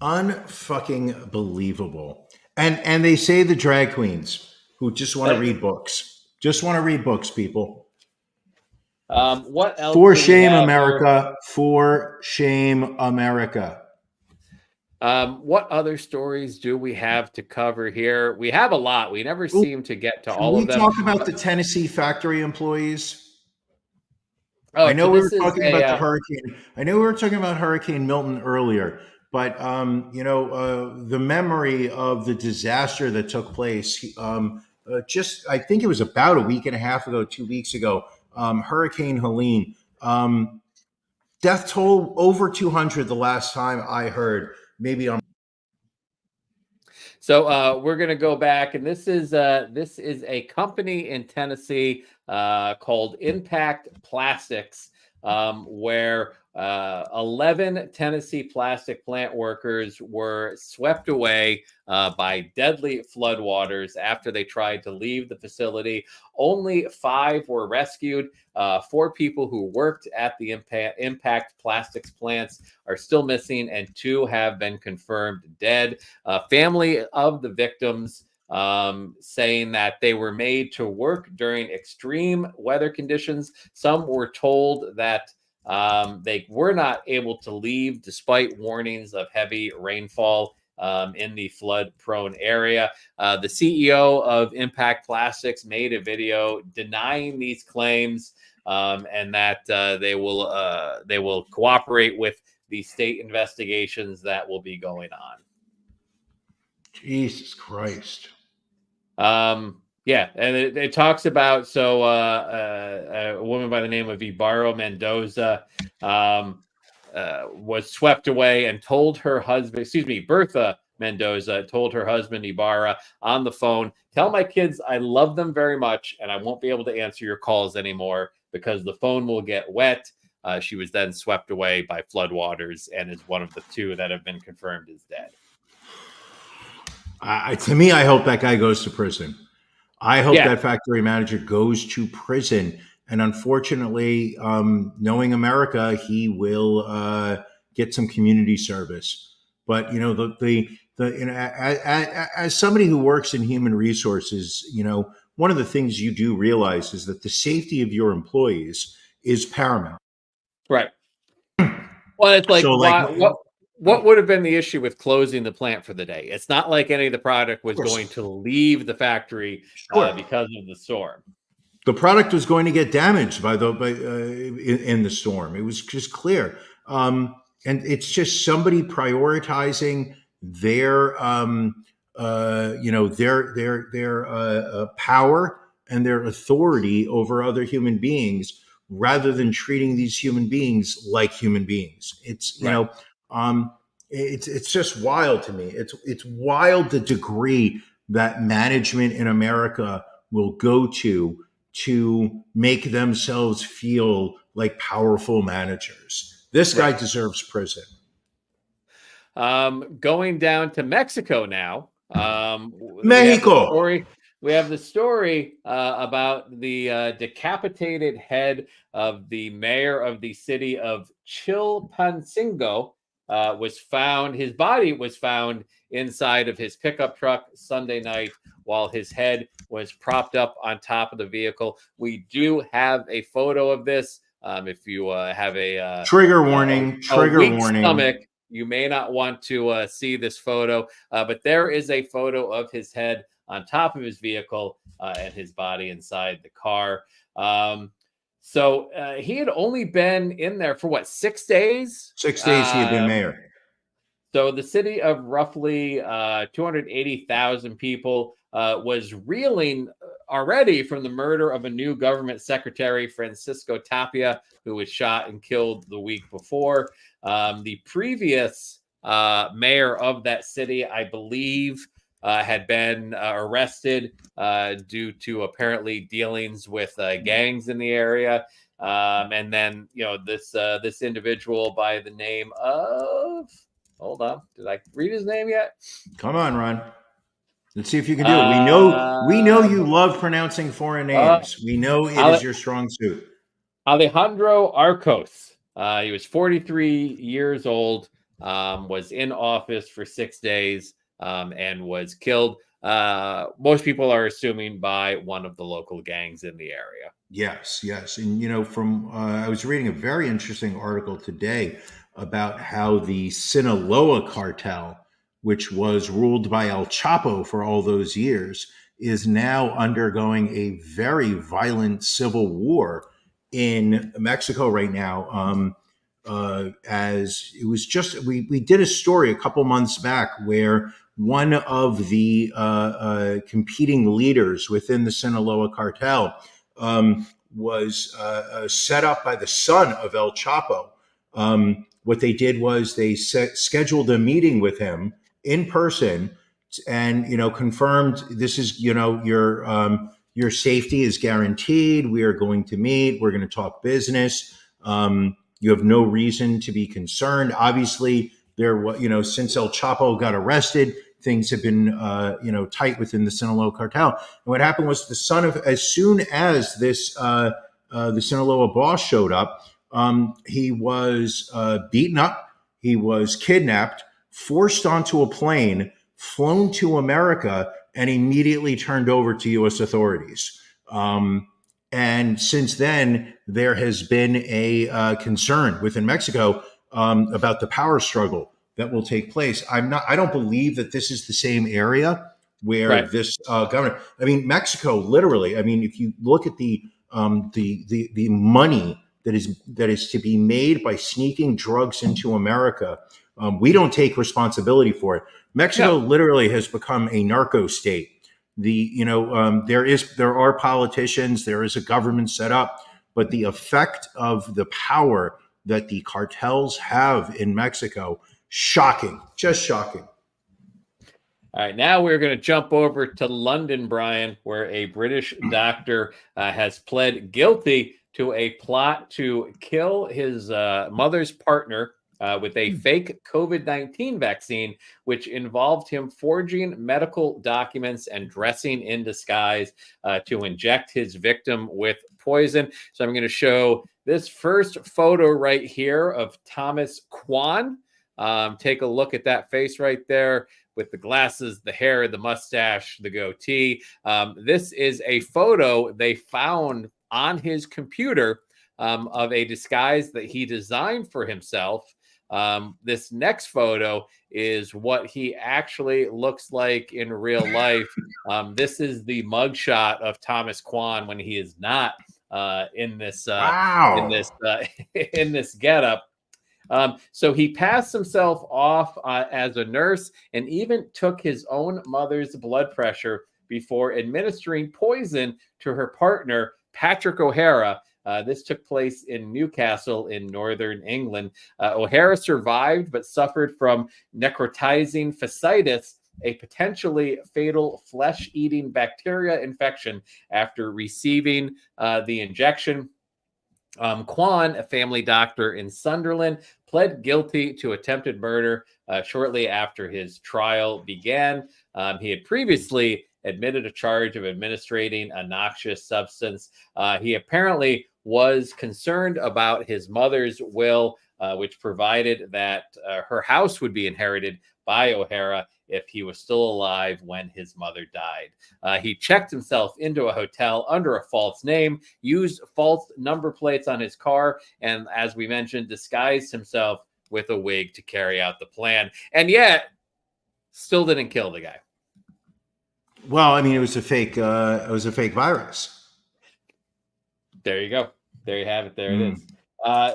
Unfucking believable. And they say the drag queens who just want to read books. Just want to read books, people. What else? For shame, America. For shame, America. What other stories do we have to cover here? We have a lot. We never seem to get to Can all we of them. talk about the Tennessee factory employees? Oh, I know so we this were is talking about the hurricane. I know we were talking about Hurricane Milton earlier, but the memory of the disaster that took place. Just I think it was about a week and a half ago, 2 weeks ago. Hurricane Helene. Death toll over 200 the last time I heard. Maybe on. So we're going to go back, and this is a company in Tennessee called Impact Plastics, where 11 Tennessee plastic plant workers were swept away by deadly floodwaters after they tried to leave the facility. Only 5 were rescued. 4 people who worked at the Impact Plastics plants are still missing, and 2 have been confirmed dead. Family of the victims saying that they were made to work during extreme weather conditions. Some were told that they were not able to leave despite warnings of heavy rainfall in the flood-prone area. The CEO of Impact Plastics made a video denying these claims, and that they will cooperate with the state investigations that will be going on. Jesus Christ. Yeah, and it talks about a woman by the name of Ibarra Mendoza was swept away and told her husband, Bertha Mendoza told her husband Ibarra on the phone, "Tell my kids I love them very much and I won't be able to answer your calls anymore because the phone will get wet." She was then swept away by floodwaters and is one of the 2 that have been confirmed as dead. To me, I hope that guy goes to prison. I hope Yeah. that factory manager goes to prison. And unfortunately, knowing America, he will get some community service. But as somebody who works in human resources, one of the things you do realize is that the safety of your employees is paramount. Right. Well, it's like, So, what would have been the issue with closing the plant for the day? It's not like any of the product was Of course. going to leave the factory Sure. because of the storm. The product was going to get damaged in the storm. It was just clear, and it's just somebody prioritizing their power and their authority over other human beings rather than treating these human beings like human beings. It's it's just wild to me. It's wild the degree that management in America will go to make themselves feel like powerful managers. This guy deserves prison. Going down to Mexico now. Mexico. We have the story about the decapitated head of the mayor of the city of Chilpancingo. Was found. His body was found inside of his pickup truck Sunday night while his head was propped up on top of the vehicle. We do have a photo of this. If you have a trigger warning, stomach, you may not want to see this photo, but there is a photo of his head on top of his vehicle and his body inside the car. So he had only been in there for 6 days? 6 days he had been mayor. So the city of roughly 280,000 people was reeling already from the murder of a new government secretary, Francisco Tapia, who was shot and killed the week before. The previous mayor of that city, I believe, had been arrested due to apparently dealings with gangs in the area. And then, this individual by the name of, hold on, did I read his name yet? Come on, Ron. Let's see if you can do it. We know you love pronouncing foreign names. We know it is your strong suit. Alejandro Arcos. He was 43 years old, was in office for 6 days, and was killed. Most people are assuming by one of the local gangs in the area. Yes. And, I was reading a very interesting article today about how the Sinaloa cartel, which was ruled by El Chapo for all those years, is now undergoing a very violent civil war in Mexico right now. As it was just, we did a story a couple months back where one of the competing leaders within the Sinaloa cartel was set up by the son of El Chapo. What they did was they scheduled a meeting with him in person, and confirmed, this is your safety is guaranteed. We are going to meet. We're going to talk business. You have no reason to be concerned. Obviously, since El Chapo got arrested, things have been tight within the Sinaloa cartel. And what happened was as soon as this the Sinaloa boss showed up, he was beaten up, he was kidnapped, forced onto a plane, flown to America, and immediately turned over to U.S. authorities. And since then, there has been a concern within Mexico about the power struggle that will take place. I don't believe that this is the same area where this governor. I mean, Mexico, literally. I mean, if you look at the money that is to be made by sneaking drugs into America, we don't take responsibility for it. Mexico literally has become a narco state. There are politicians, there is a government set up, but the effect of the power that the cartels have in Mexico, shocking, just shocking. All right, now we're going to jump over to London, Brian, where a British doctor has pled guilty to a plot to kill his mother's partner with a fake COVID-19 vaccine, which involved him forging medical documents and dressing in disguise to inject his victim with poison. So I'm going to show this first photo right here of Thomas Kwan. Take a look at that face right there with the glasses, the hair, the mustache, the goatee. This is a photo they found on his computer of a disguise that he designed for himself. This next photo is what he actually looks like in real life. This is the mugshot of Thomas Kwan when he is not in this getup. So he passed himself off as a nurse and even took his own mother's blood pressure before administering poison to her partner, Patrick O'Hara. This took place in Newcastle in northern England. O'Hara survived but suffered from necrotizing fasciitis, a potentially fatal flesh-eating bacteria infection after receiving the injection. Kwan, a family doctor in Sunderland, pled guilty to attempted murder shortly after his trial began. He had previously admitted a charge of administering a noxious substance. He apparently was concerned about his mother's will, which provided that her house would be inherited by O'Hara if he was still alive when his mother died. He checked himself into a hotel under a false name, used false number plates on his car, and as we mentioned, disguised himself with a wig to carry out the plan. And yet, still didn't kill the guy. Well, I mean, it was a fake virus. There you go. There you have it. There it is.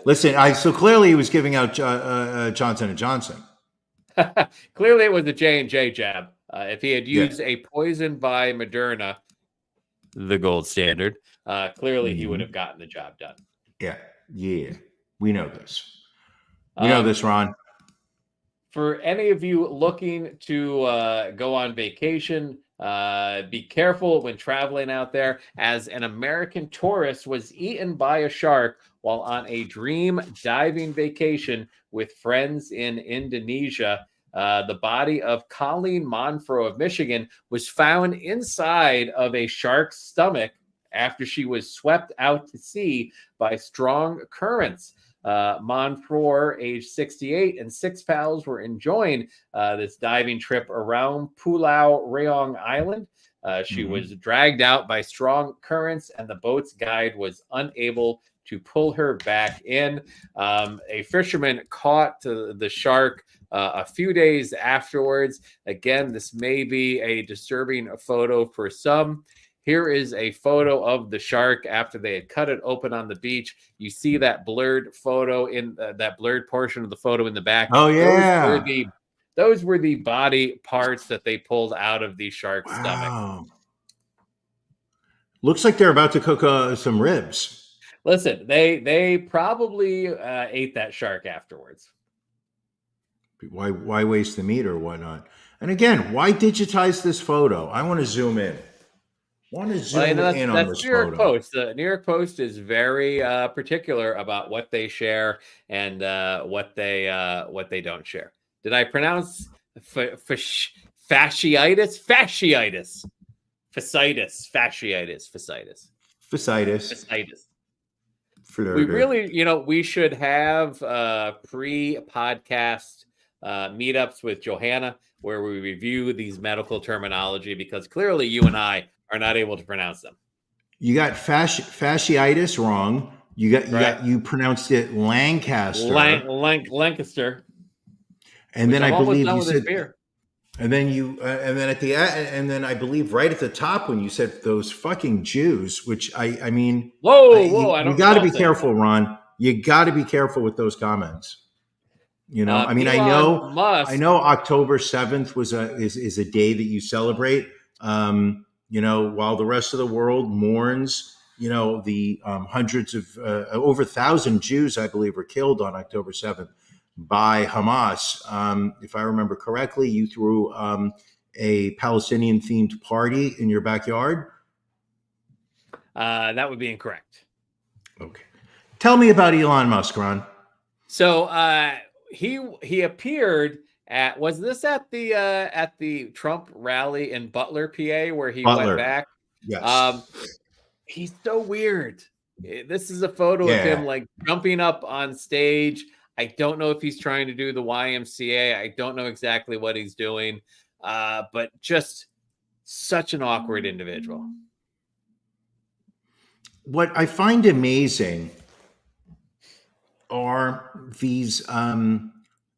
Listen, so clearly he was giving out Johnson & Johnson. Clearly it was a J&J jab. If he had used a poison by Moderna, the gold standard, clearly he would have gotten the job done. Yeah. We know this. We know this, Ron. For any of you looking to go on vacation, be careful when traveling out there, as an American tourist was eaten by a shark while on a dream diving vacation with friends in Indonesia. The body of Colleen Monfro of Michigan was found inside of a shark's stomach after she was swept out to sea by strong currents. Monfro, age 68, and 6 pals were enjoying this diving trip around Pulau Reong Island. She was dragged out by strong currents, and the boat's guide was unable to pull her back in. A fisherman caught the shark a few days afterwards. Again, this may be a disturbing photo for some. Here is a photo of the shark after they had cut it open on the beach. You see that blurred photo in that blurred portion of the photo in the back. Oh, yeah. Those were the body parts that they pulled out of the shark's stomach. Looks like they're about to cook some ribs. Listen, they probably ate that shark afterwards. Why waste the meat or whatnot? And again, why digitize this photo? I want to zoom in. On this New York Post. The New York Post is very particular about what they share and what they don't share. Did I pronounce fasciitis? Fasciitis. Fasciitis. Fasciitis. Fasciitis. Fasciitis. Fasciitis. We really, we should have pre-podcast meetups with Johanna where we review these medical terminology, because clearly you and I are not able to pronounce them. You got fasciitis wrong. You pronounced it Lancaster. Lancaster. And then I believe you said beer. And then I believe right at the top when you said those fucking Jews, which I mean, you got to be careful, Ron. You got to be careful with those comments. I mean, Elon Musk. I know October 7th is a day that you celebrate. While the rest of the world mourns, the hundreds of over 1,000 Jews, I believe, were killed on October 7th by Hamas. If I remember correctly, you threw a Palestinian themed party in your backyard. That would be incorrect. Okay. Tell me about Elon Musk, Ron. So he appeared at the Trump rally in Butler, PA, where he went back. Yes. He's so weird. This is a photo of him like jumping up on stage. I don't know if he's trying to do the YMCA. I don't know exactly what he's doing, but just such an awkward individual. What I find amazing are these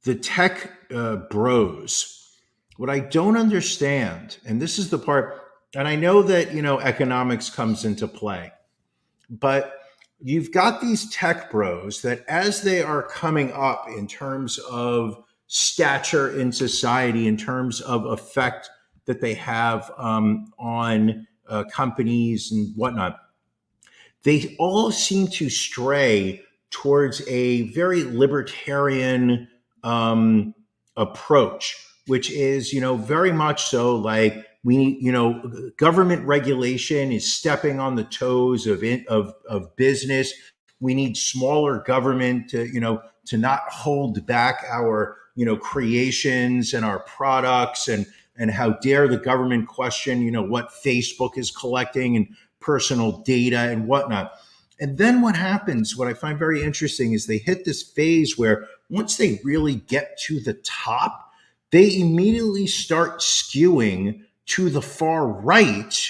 the tech bros. What I don't understand, and this is the part, and I know that economics comes into play, but you've got these tech bros that as they are coming up in terms of stature in society, in terms of effect that they have on companies and whatnot, they all seem to stray towards a very libertarian approach, which is, very much so like we need, government regulation is stepping on the toes of business. We need smaller government to not hold back our, creations and our products, and how dare the government question, what Facebook is collecting and personal data and whatnot. And then what happens, what I find very interesting, is they hit this phase where once they really get to the top, they immediately start skewing to the far right,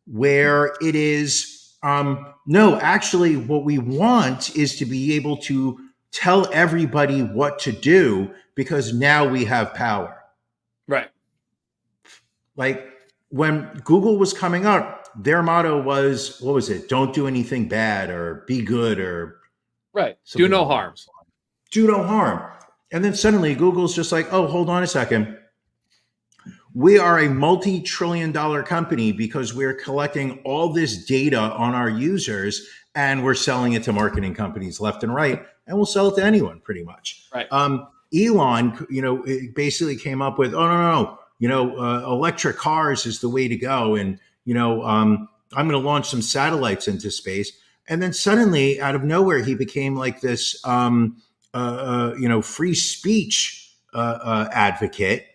where it is, no, actually what we want is to be able to tell everybody what to do because now we have power. Right. Like when Google was coming up, their motto was, what was it? Don't do anything bad, or be good, or right. Do no harm. Do no harm. And then suddenly Google's just like, oh, hold on a second. We are a multi-trillion-dollar company because we're collecting all this data on our users and we're selling it to marketing companies left and right, and we'll sell it to anyone pretty much. Right. Elon, basically came up with, oh, no, electric cars is the way to go. And, I'm going to launch some satellites into space. And then suddenly out of nowhere, he became like this, free speech advocate.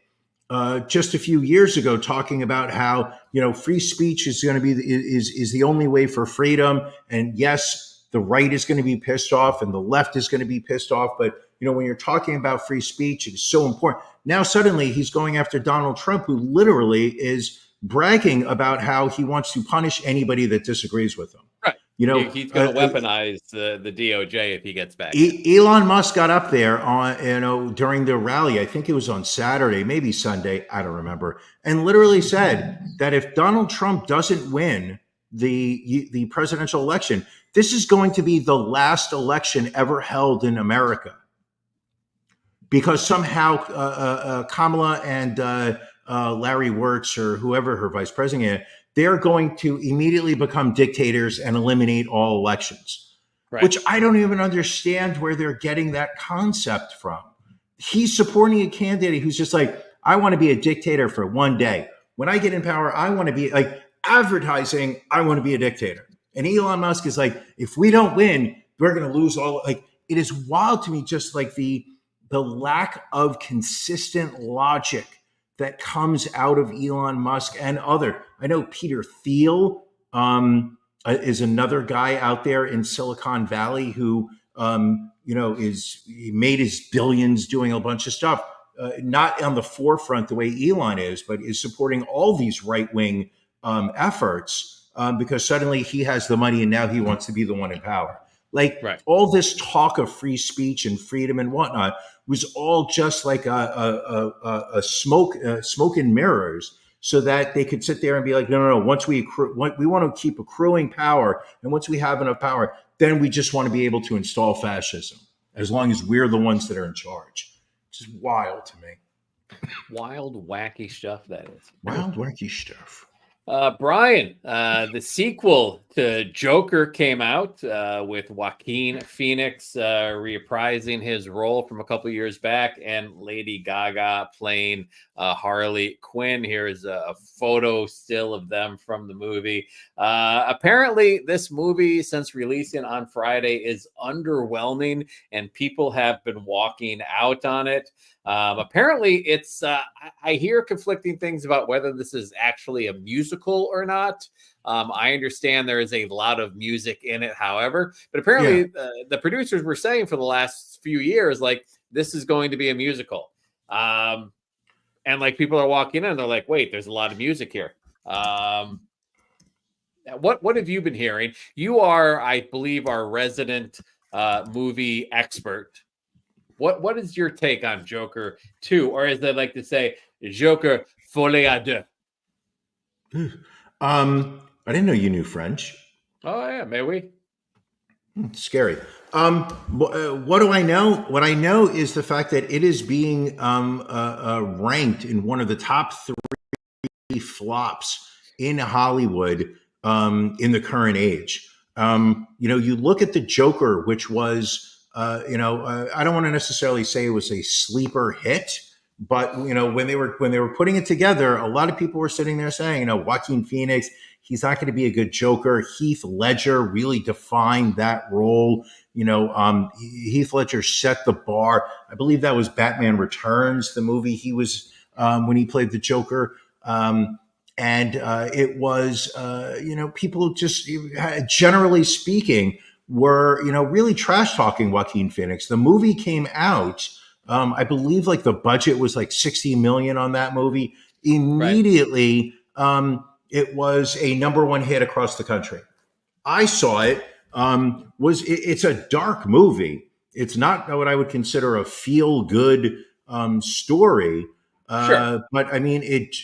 Just a few years ago, talking about how free speech is going to be is the only way for freedom, and yes, the right is going to be pissed off and the left is going to be pissed off, but when you're talking about free speech, it is so important. Now suddenly he's going after Donald Trump, who literally is bragging about how he wants to punish anybody that disagrees with him. Right. He's going to weaponize the DOJ if he gets back. Elon Musk got up there on, during the rally. I think it was on Saturday, maybe Sunday. I don't remember. And literally said that if Donald Trump doesn't win the presidential election, this is going to be the last election ever held in America, because somehow Kamala and Larry Wirtz, or whoever her vice president is, they're going to immediately become dictators and eliminate all elections, right. Which I don't even understand where they're getting that concept from. He's supporting a candidate who's just like, I want to be a dictator for one day. When I get in power, I want to be like advertising, I want to be a dictator. And Elon Musk is like, if we don't win, we're going to lose all. Like, it is wild to me, just like the lack of consistent logic that comes out of Elon Musk and other. I know Peter Thiel is another guy out there in Silicon Valley who, he made his billions doing a bunch of stuff, not on the forefront the way Elon is, but is supporting all these right-wing efforts because suddenly he has the money and now he wants to be the one in power. Like, right. All this talk of free speech and freedom and whatnot was all just like a smoke and mirrors, so that they could sit there and be like, no. Once we want to keep accruing power, and once we have enough power, then we just want to be able to install fascism, as long as we're the ones that are in charge. Which is wild to me. Wild, wacky stuff, that is. Wild, wacky stuff. Brian, the sequel to Joker came out with Joaquin Phoenix reprising his role from a couple years back, and Lady Gaga playing Harley Quinn. Here is a photo still of them from the movie. Apparently, this movie, since releasing on Friday, is underwhelming, and people have been walking out on it. Apparently, it's I hear conflicting things about whether this is actually a musical or not. I understand there is a lot of music in it, however, but apparently the producers were saying for the last few years, like, this is going to be a musical. And like, people are walking in and they're like, wait, there's a lot of music here. What have you been hearing? You are, I believe, our resident movie expert. What is your take on Joker 2, or as they like to say, Joker folie à deux? I didn't know you knew French. Oh yeah, may we? Scary. What do I know? What I know is the fact that it is being ranked in one of the top 3 flops in Hollywood in the current age. You look at the Joker, which was. I don't want to necessarily say it was a sleeper hit, but when they were putting it together, a lot of people were sitting there saying, Joaquin Phoenix, he's not going to be a good Joker. Heath Ledger really defined that role. Heath Ledger set the bar. I believe that was Batman Returns, the movie he was when he played the Joker. And it was, people just, generally speaking, were, really trash talking Joaquin Phoenix. The movie came out, I believe like the budget was like 60 million on that movie. Immediately, right. It was a #1 hit across the country. I saw it. It's a dark movie. It's not what I would consider a feel good story. Sure. But I mean, it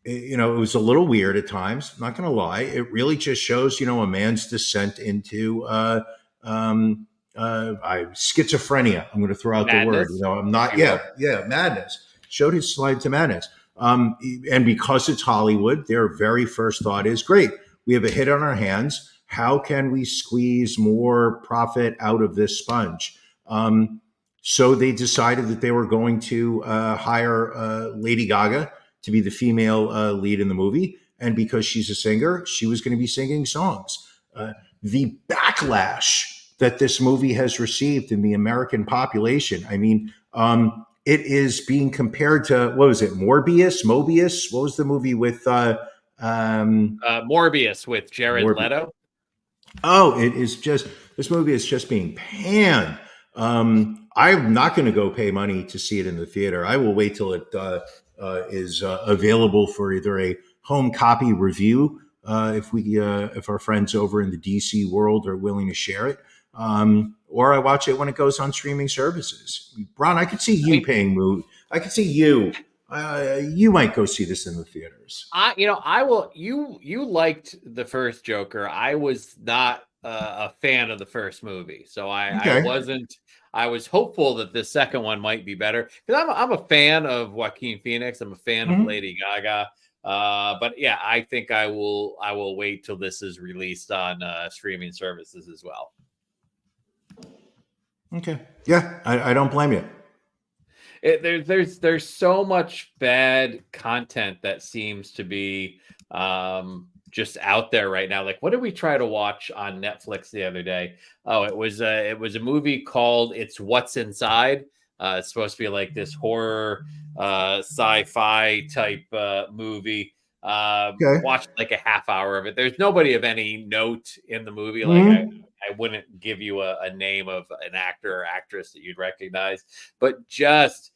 was a little weird at times. I'm not going to lie. It really just shows, a man's descent into schizophrenia. I'm going to throw out madness. The word. I'm not. Madness. Showed his slide to madness. And because it's Hollywood, their very first thought is, great, we have a hit on our hands. How can we squeeze more profit out of this sponge? So they decided that they were going to hire Lady Gaga to be the female lead in the movie. And because she's a singer, she was going to be singing songs. The backlash that this movie has received in the American population, I mean, it is being compared to, what was it, Mobius? What was the movie with? Morbius with Jared Leto. Oh, it is just, this movie is just being panned. I'm not going to go pay money to see it in the theater. I will wait till it is available for either a home copy review if our friends over in the DC world are willing to share it. Or I watch it when it goes on streaming services. Ron, I could see you paying movie. I could see you. You might go see this in the theaters. I will. You liked the first Joker. I was not a fan of the first movie, so I wasn't. I was hopeful that the second one might be better because I'm a fan of Joaquin Phoenix. I'm a fan of Lady Gaga. But yeah, I think I will wait till this is released on streaming services as well. Okay. Yeah, I don't blame you. There's so much bad content that seems to be just out there right now. Like, what did we try to watch on Netflix the other day? Oh, it was a movie called It's What's Inside. It's supposed to be like this horror sci-fi type movie. Watched like a half hour of it. There's nobody of any note in the movie. Like I wouldn't give you a name of an actor or actress that you'd recognize, but just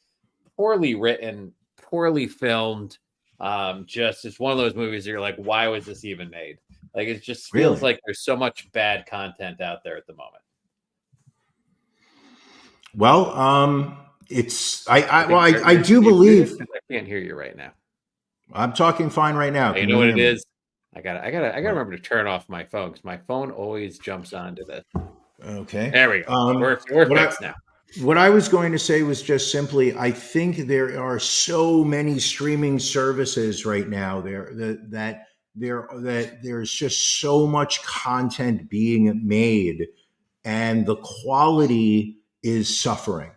poorly written, poorly filmed. Just it's one of those movies that you're like, why was this even made? Like it just feels like there's so much bad content out there at the moment. Well, I do believe I can't hear you right now. I'm talking fine right now. You know what it is? I gotta remember to turn off my phone because my phone always jumps onto this. Okay. There we go. We're fixed now. What I was going to say was just simply, I think there are so many streaming services right now that there's just so much content being made, and the quality is suffering.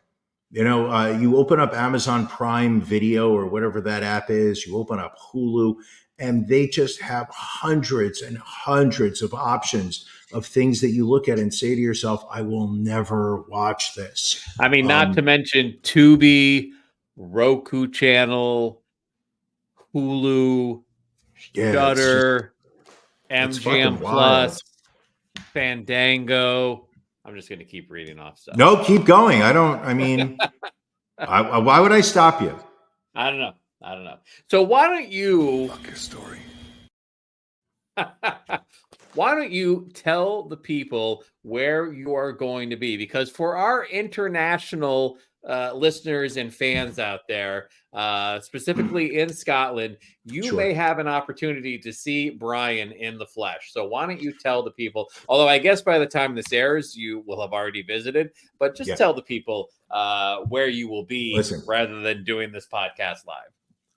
You open up Amazon Prime Video or whatever that app is, you open up Hulu, and they just have hundreds and hundreds of options of things that you look at and say to yourself, I will never watch this. I mean, not to mention Tubi, Roku channel, Hulu, Shudder, MGM Plus, Fandango. I'm just going to keep reading off stuff. No, keep going. Why would I stop you? I don't know. So why don't you... Fuck your story. Why don't you tell the people where you are going to be? Because for our international listeners and fans out there, specifically in Scotland, you may have an opportunity to see Brian in the flesh. So why don't you tell the people, although I guess by the time this airs, you will have already visited, but just tell the people where you will be rather than doing this podcast live.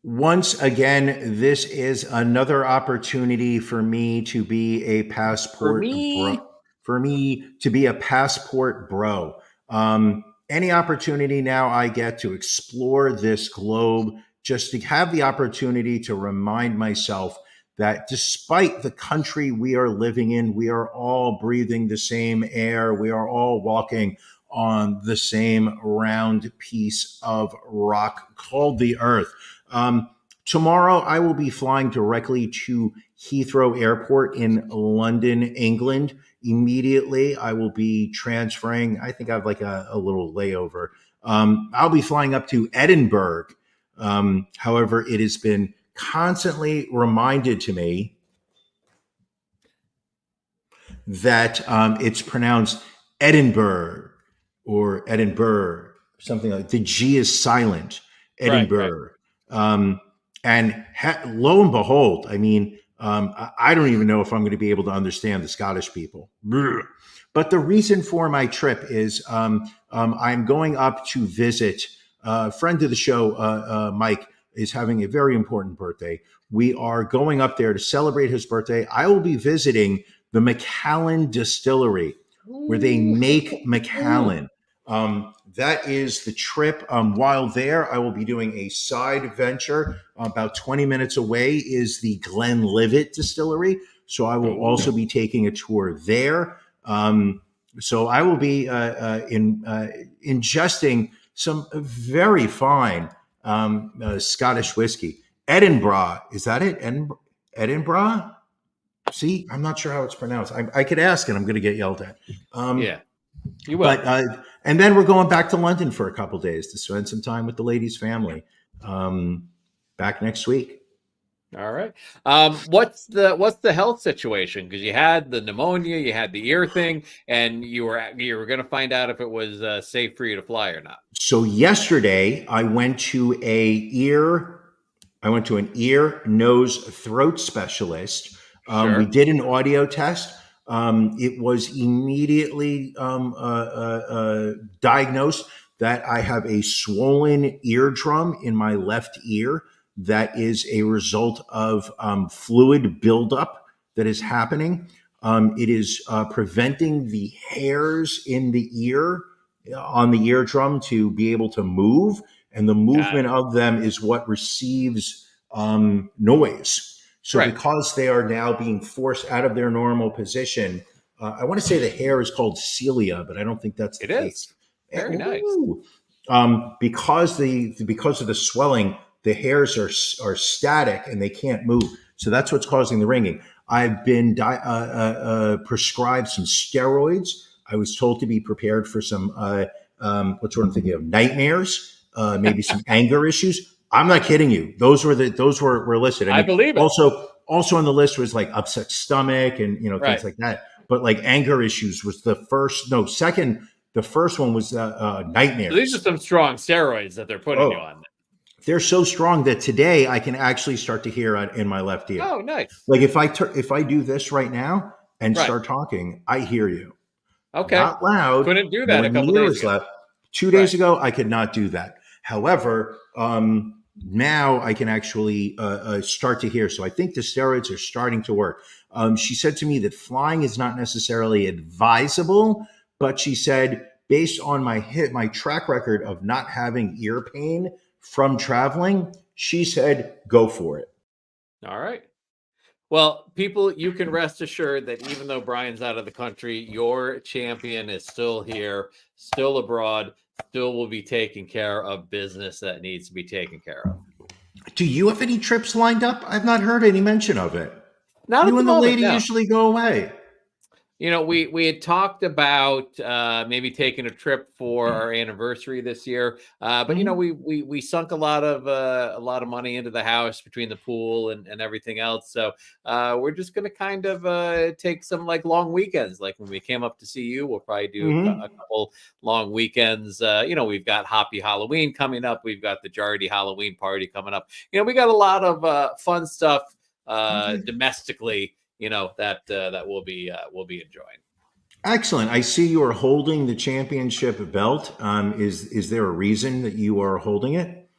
Once again, this is another opportunity for me to be a passport bro. Any opportunity now I get to explore this globe, just to have the opportunity to remind myself that despite the country we are living in, we are all breathing the same air. We are all walking on the same round piece of rock called the earth. Tomorrow, I will be flying directly to Heathrow Airport in London, England. Immediately, I will be transferring. I think I have like a little layover. I'll be flying up to Edinburgh. However, it has been constantly reminded to me that it's pronounced Edinburgh or Edinburgh, something like the G is silent. Edinburgh. Right. And lo and behold, I don't even know if I'm going to be able to understand the Scottish people. But the reason for my trip is I'm going up to visit a friend of the show, Mike, is having a very important birthday. We are going up there to celebrate his birthday. I will be visiting the Macallan Distillery, where they make Macallan. That is the trip. While there, I will be doing a side venture. About 20 minutes away is the Glenlivet Distillery. So I will also be taking a tour there. So I will be ingesting some very fine Scottish whiskey. Edinburgh, is that it? Edinburgh? See, I'm not sure how it's pronounced. I could ask and I'm going to get yelled at. Yeah. You will. But, and then we're going back to London for a couple of days to spend some time with the ladies' family. Back next week. All right. What's the health situation? Because you had the pneumonia, you had the ear thing, and you were going to find out if it was safe for you to fly or not. So yesterday I went to an ear, nose, throat specialist. Sure. We did an audio test. It was immediately diagnosed that I have a swollen eardrum in my left ear that is a result of fluid buildup that is happening. It is preventing the hairs in the ear on the eardrum to be able to move, and the movement of them is what receives noise. So Right. because they are now being forced out of their normal position, I want to say the hair is called cilia, but I don't think that's the case. Is. Very nice. Because of the swelling, the hairs are static and they can't move. So that's what's causing the ringing. I've been prescribed some steroids. I was told to be prepared for some what's what I'm thinking of, nightmares, maybe some anger issues. I'm not kidding you. Those were listed. I believe it. Also on the list was like upset stomach and things like that. But like anger issues was second. The first one was nightmares. So these are some strong steroids that they're putting you on. They're so strong that today I can actually start to hear in my left ear. Oh, nice. Like if I do this right now and start talking, I hear you. Okay. Not loud. Couldn't do that a couple days ago. 2 days ago, I could not do that. However, now I can actually start to hear. So I think the steroids are starting to work. She said to me that flying is not necessarily advisable, but she said based on my track record of not having ear pain from traveling, she said, go for it. All right. Well, people, you can rest assured that even though Brian's out of the country, your champion is still here, still abroad, still will be taking care of business that needs to be taken care of. Do you have any trips lined up? I've not heard any mention of it. Not you at and the the moment, lady no. usually go away. We had talked about maybe taking a trip for our anniversary this year, but we sunk a lot of money into the house between the pool and everything else. So we're just going to kind of take some like long weekends. Like when we came up to see you, we'll probably do a couple long weekends. We've got Hoppy Halloween coming up. We've got the Jardy Halloween party coming up. We got a lot of fun stuff domestically. That we'll be enjoying. Excellent. I see you are holding the championship belt. Is there a reason that you are holding it?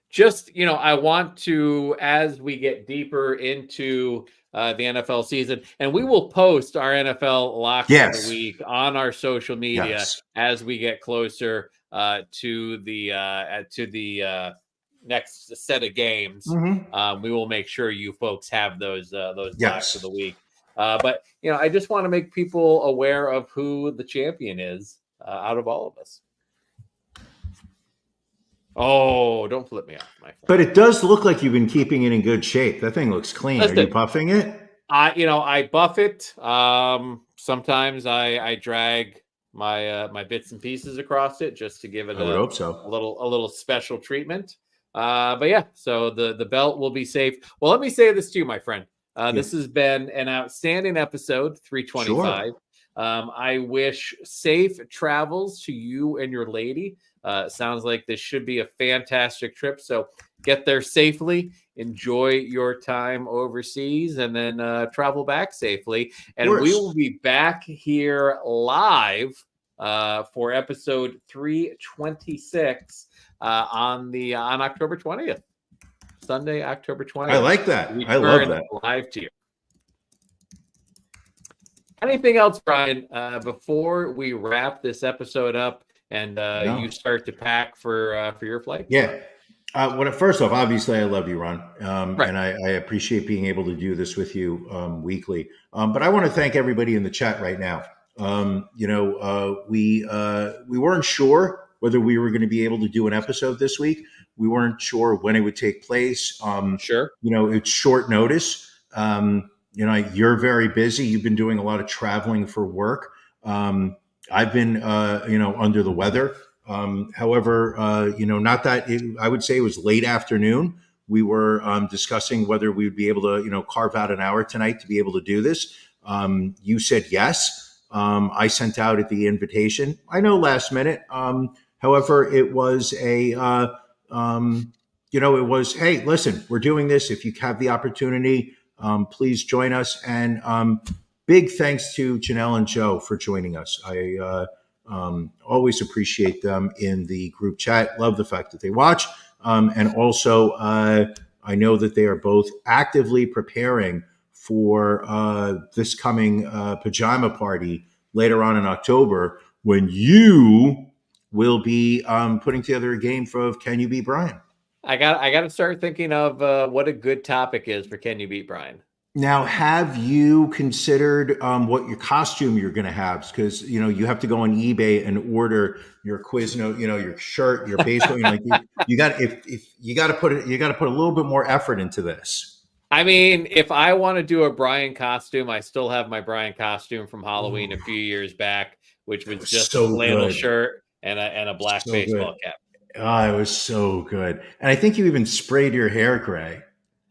Just, I want to, as we get deeper into the NFL season, and we will post our NFL locks of the week on our social media as we get closer to the next set of games. We will make sure you folks have those locks of the week. But I just want to make people aware of who the champion is out of all of us. Oh, don't flip me off, my friend. But it does look like you've been keeping it in good shape. That thing looks clean. Are you buffing it? I buff it. Sometimes I drag my bits and pieces across it just to give it I would hope so. a little special treatment. But yeah, so the belt will be safe. Well, let me say this to you, my friend. This has been an outstanding episode, 325. Sure. I wish safe travels to you and your lady. Sounds like this should be a fantastic trip. So get there safely, enjoy your time overseas, and then travel back safely. And we will be back here live for episode 326 on October 20th. Sunday, October 20th. I like that. I love that. Live to you. Anything else, Brian, before we wrap this episode up and you start to pack for your flight? Yeah. First off, obviously, I love you, Ron, and I appreciate being able to do this with you weekly. But I want to thank everybody in the chat right now. We weren't sure whether we were going to be able to do an episode this week. We weren't sure when it would take place. Sure. It's short notice. You're very busy. You've been doing a lot of traveling for work. I've been, under the weather. However, not that I would say it was late afternoon we were discussing whether we would be able to, carve out an hour tonight to be able to do this. You said yes. I sent out the invitation. I know last minute. However, it was it was, hey, listen, we're doing this. If you have the opportunity, please join us. And big thanks to Janelle and Joe for joining us. I always appreciate them in the group chat. Love the fact that they watch. And also, I know that they are both actively preparing for this coming pajama party later on in October, when you will be putting together a game of Can You Beat Brian? I got to start thinking of what a good topic is for Can You Beat Brian? Now, have you considered what your costume you're going to have? Because you have to go on eBay and order your Quiznos, your shirt, your baseball. You got to put a little bit more effort into this. I mean, if I want to do a Brian costume, I still have my Brian costume from Halloween a few years back, which was just a flannel shirt and a black baseball cap. Oh, it was so good. And I think you even sprayed your hair gray.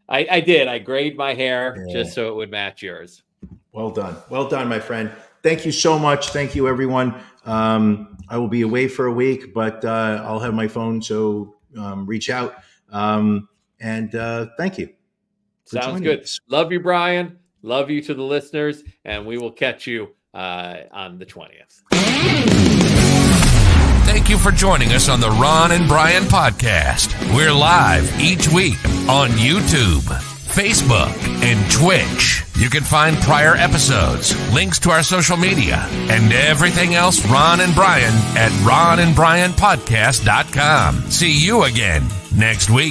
I did. I grayed my hair just so it would match yours. Well done. Well done, my friend. Thank you so much. Thank you, everyone. I will be away for a week, but I'll have my phone, so reach out. And thank you. Sounds good. Love you, Brian. Love you to the listeners, and we will catch you on the 20th. Thank you for joining us on the Ron and Brian podcast. We're live each week on YouTube, Facebook, and Twitch. You can find prior episodes, links to our social media, and everything else Ron and Brian at ronandbrianpodcast.com. See you again next week.